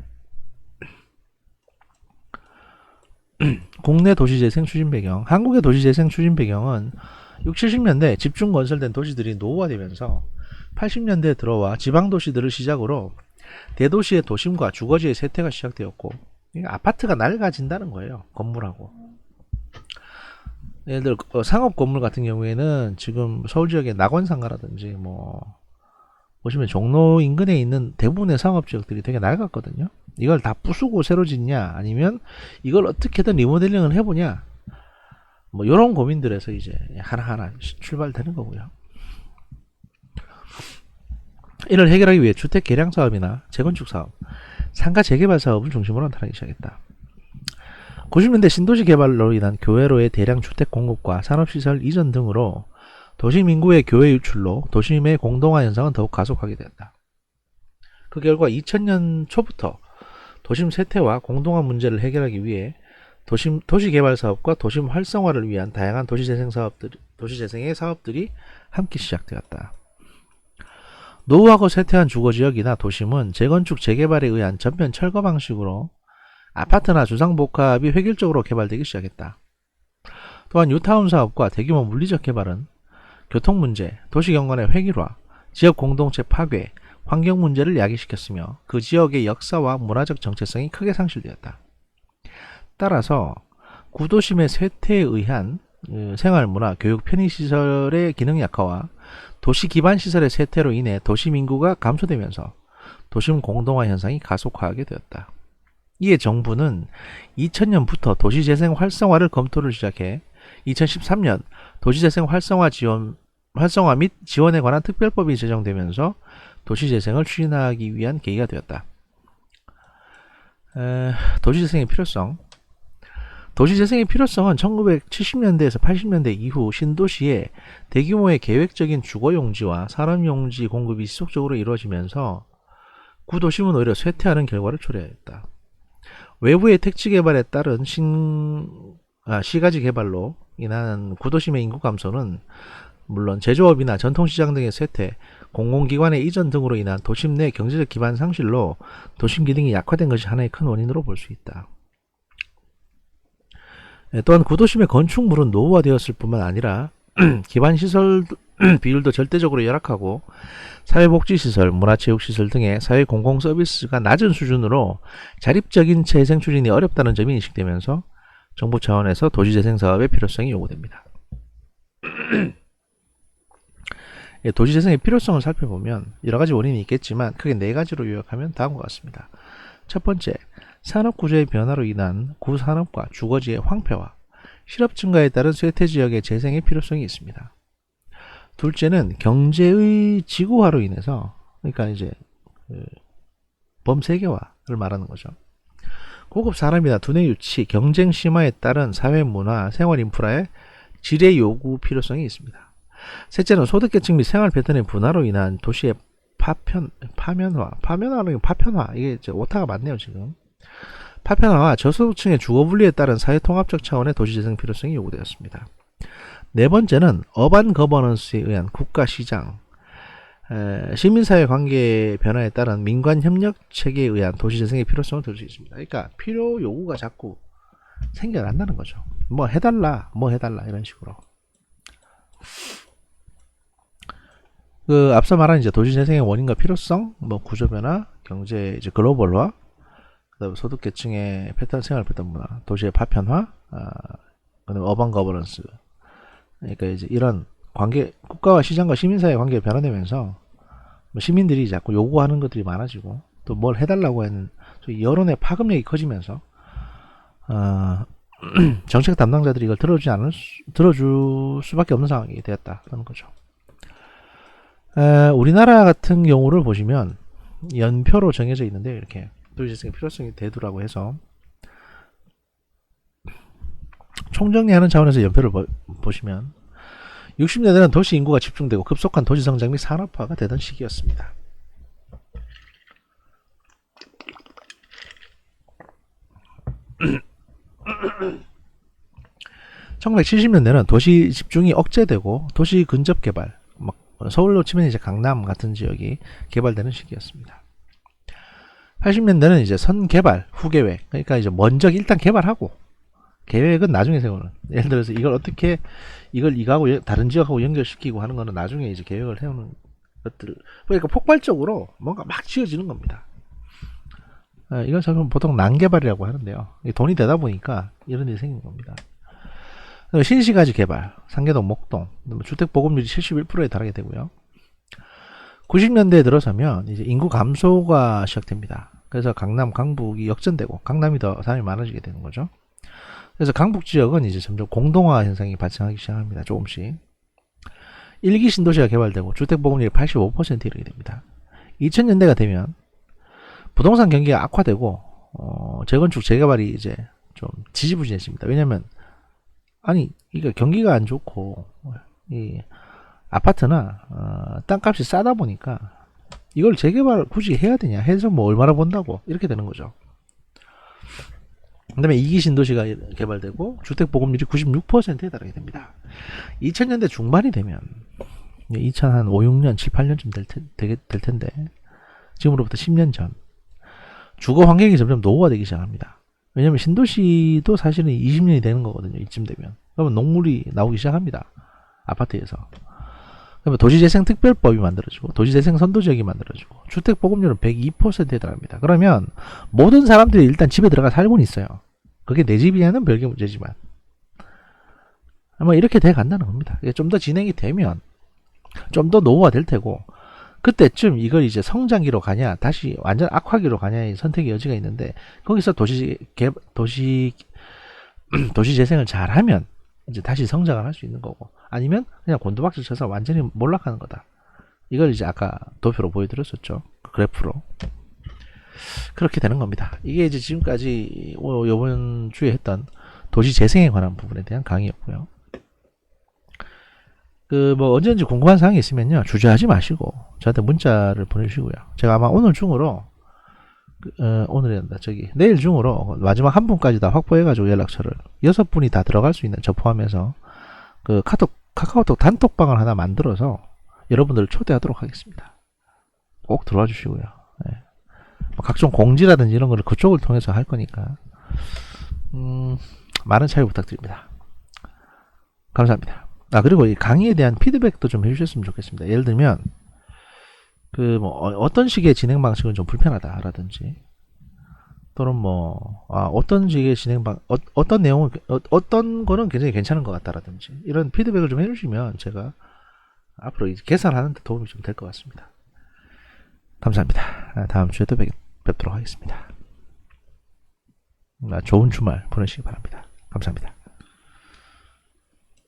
국내 도시재생 추진 배경. 한국의 도시재생 추진 배경은 6, 70년대 집중 건설된 도시들이 노후화되면서 80년대에 들어와 지방도시들을 시작으로 대도시의 도심과 주거지의 쇠퇴가 시작되었고, 아파트가 낡아진다는 거예요. 건물하고. 예를 들어 상업 건물 같은 경우에는 지금 서울 지역의 낙원상가라든지 보시면 종로 인근에 있는 대부분의 상업 지역들이 되게 낡았거든요. 이걸 다 부수고 새로 짓냐, 아니면 이걸 어떻게든 리모델링을 해보냐, 이런 고민들에서 이제 하나하나 출발되는 거고요. 이를 해결하기 위해 주택 개량 사업이나 재건축 사업, 상가 재개발 사업을 중심으로 나타나기 시작했다. 90년대 신도시 개발로 인한 교외로의 대량 주택 공급과 산업시설 이전 등으로 도심 인구의 교외 유출로 도심의 공동화 현상은 더욱 가속하게 되었다. 그 결과 2000년 초부터 도심 쇠퇴와 공동화 문제를 해결하기 위해 도시개발 사업과 도심 활성화를 위한 다양한 도시재생의 사업들이 함께 시작되었다. 노후하고 쇠퇴한 주거지역이나 도심은 재건축, 재개발에 의한 전면 철거 방식으로 아파트나 주상복합이 획일적으로 개발되기 시작했다. 또한 뉴타운 사업과 대규모 물리적 개발은 교통문제, 도시경관의 획일화, 지역 공동체 파괴, 환경 문제를 야기시켰으며 그 지역의 역사와 문화적 정체성이 크게 상실되었다. 따라서 구도심의 쇠퇴에 의한 생활문화, 교육, 편의시설의 기능 약화와 도시 기반 시설의 쇠퇴로 인해 도심 인구가 감소되면서 도심 공동화 현상이 가속화하게 되었다. 이에 정부는 2000년부터 도시재생 활성화를 검토를 시작해 2013년 도시재생 활성화 및 지원에 관한 특별법이 제정되면서 도시재생을 추진하기 위한 계기가 되었다. 도시재생의 필요성. 도시재생의 필요성은 1970년대에서 80년대 이후 신도시에 대규모의 계획적인 주거용지와 산업용지 공급이 지속적으로 이루어지면서 구도심은 오히려 쇠퇴하는 결과를 초래했다. 외부의 택지 개발에 따른 시가지 개발로 인한 구도심의 인구 감소는 물론 제조업이나 전통시장 등의 쇠퇴, 공공기관의 이전 등으로 인한 도심 내 경제적 기반 상실로 도심 기능이 약화된 것이 하나의 큰 원인으로 볼 수 있다. 또한 구도심의 건축물은 노후화되었을 뿐만 아니라 기반시설 비율도 절대적으로 열악하고 사회복지시설, 문화체육시설 등의 사회 공공서비스가 낮은 수준으로 자립적인 재생 추진이 어렵다는 점이 인식되면서 정부 차원에서 도시재생 사업의 필요성이 요구됩니다. 도시재생의 필요성을 살펴보면 여러가지 원인이 있겠지만 크게 4가지로 요약하면 다음과 같습니다. 첫 번째, 산업구조의 변화로 인한 구산업과 주거지의 황폐화, 실업 증가에 따른 쇠퇴지역의 재생의 필요성이 있습니다. 둘째는 경제의 지구화로 인해서, 그러니까 이제 범세계화를 말하는 거죠. 고급 산업이나 두뇌 유치, 경쟁 심화에 따른 사회 문화, 생활 인프라의 질의 요구 필요성이 있습니다. 셋째는 소득계층 및 생활 패턴의 분화로 인한 도시의 파편화, 이게 이제 오타가 많네요 지금. 파편화와 저소득층의 주거 분리에 따른 사회 통합적 차원의 도시재생 필요성이 요구되었습니다. 네 번째는 어반 거버넌스에 의한 국가 시장, 시민사회 관계 변화에 따른 민관 협력 체계에 의한 도시재생의 필요성을 들 수 있습니다. 그러니까 필요 요구가 자꾸 생겨난다는 거죠. 뭐 해달라 이런 식으로. 앞서 말한 이제 도시재생의 원인과 필요성, 구조 변화, 경제 이제 글로벌화, 그다음에 소득계층의 생활 패턴 문화, 도시의 파편화, 그다음에 어반 거버넌스. 그러니까 이제 이런 관계, 국가와 시장과 시민사회 관계가 변화되면서 시민들이 자꾸 요구하는 것들이 많아지고 또 뭘 해달라고 하는 여론의 파급력이 커지면서 정책 담당자들이 이걸 들어줄 수밖에 없는 상황이 되었다는 거죠. 우리나라 같은 경우를 보시면 연표로 정해져 있는데 이렇게 도시재생의 필요성이 대두라고 해서 총정리하는 차원에서 연표를 보시면 60년대는 도시 인구가 집중되고 급속한 도시 성장 및 산업화가 되던 시기였습니다. (1970년대는) 도시 집중이 억제되고 도시 근접 개발, 서울로 치면 이제 강남 같은 지역이 개발되는 시기였습니다. 80년대는 이제 선개발, 후계획. 그러니까 이제 먼저 일단 개발하고 계획은 나중에 세우는. 예를 들어서 이걸 어떻게 이걸 이거하고 다른 지역하고 연결시키고 하는 거는 나중에 이제 계획을 세우는 것들. 그러니까 폭발적으로 뭔가 막 지어지는 겁니다. 이걸 저는 보통 난개발이라고 하는데요. 돈이 되다 보니까 이런 일이 생긴 겁니다. 신시가지 개발, 상계동, 목동, 주택 보급률이 71%에 달하게 되고요. 90년대에 들어서면 이제 인구 감소가 시작됩니다. 그래서 강남, 강북이 역전되고 강남이 더 사람이 많아지게 되는 거죠. 그래서 강북 지역은 이제 점점 공동화 현상이 발생하기 시작합니다. 조금씩. 1기 신도시가 개발되고 주택 보급률이 85%에 이르게 됩니다. 2000년대가 되면 부동산 경기가 악화되고 재건축 재개발이 이제 좀 지지부진해집니다. 왜냐면 아니 이게 경기가 안 좋고 이 아파트나 땅값이 싸다 보니까 이걸 재개발 굳이 해야 되냐 해서 뭐 얼마나 번다고 이렇게 되는 거죠. 그 다음에 2기 신도시가 개발되고 주택 보급률이 96%에 달하게 됩니다. 2000년대 중반이 되면 2005, 6년, 7, 8년쯤 될 텐데 지금으로부터 10년 전 주거 환경이 점점 노후화되기 시작합니다. 왜냐면 신도시도 사실은 20년이 되는 거거든요. 이쯤 되면. 그러면 녹물이 나오기 시작합니다. 아파트에서. 그러면 도시재생특별법이 만들어지고 도시재생 선도지역이 만들어지고 주택 보급률은 102%에 달합니다. 그러면 모든 사람들이 일단 집에 들어가 살고는 있어요. 그게 내 집이냐는 별개 문제지만 아마 이렇게 돼 간다는 겁니다. 좀 더 진행이 되면 좀 더 노후화 될 테고 그때쯤 이걸 이제 성장기로 가냐 다시 완전 악화기로 가냐의 선택의 여지가 있는데 거기서 도시 재생을 잘하면 이제 다시 성장을 할 수 있는 거고 아니면 그냥 곤두박질 쳐서 완전히 몰락하는 거다. 이걸 이제 아까 도표로 보여드렸었죠. 그 그래프로. 그렇게 되는 겁니다. 이게 이제 지금까지 이번 주에 했던 도시 재생에 관한 부분에 대한 강의였고요. 뭐 언제든지 궁금한 사항이 있으면요 주저하지 마시고 저한테 문자를 보내주시고요. 제가 아마 오늘 중으로 오늘이란다 내일 중으로 마지막 한 분까지 다 확보해가지고 연락처를 6분이 다 들어갈 수 있는 저 포함해서 그 카카오톡 단톡방을 하나 만들어서 여러분들을 초대하도록 하겠습니다. 꼭 들어와 주시고요. 네. 각종 공지라든지 이런 거를 그쪽을 통해서 할 거니까 많은 참여 부탁드립니다. 감사합니다. 그리고 이 강의에 대한 피드백도 좀 해주셨으면 좋겠습니다. 예를 들면 뭐 어떤 식의 진행 방식은 좀 불편하다라든지 또는 뭐 어떤 식의 어떤 내용은 어떤 거는 굉장히 괜찮은 것 같다라든지 이런 피드백을 좀 해주시면 제가 앞으로 이제 개선하는 데 도움이 좀 될 것 같습니다. 감사합니다. 다음 주에 또 뵙도록 하겠습니다. 좋은 주말 보내시기 바랍니다. 감사합니다.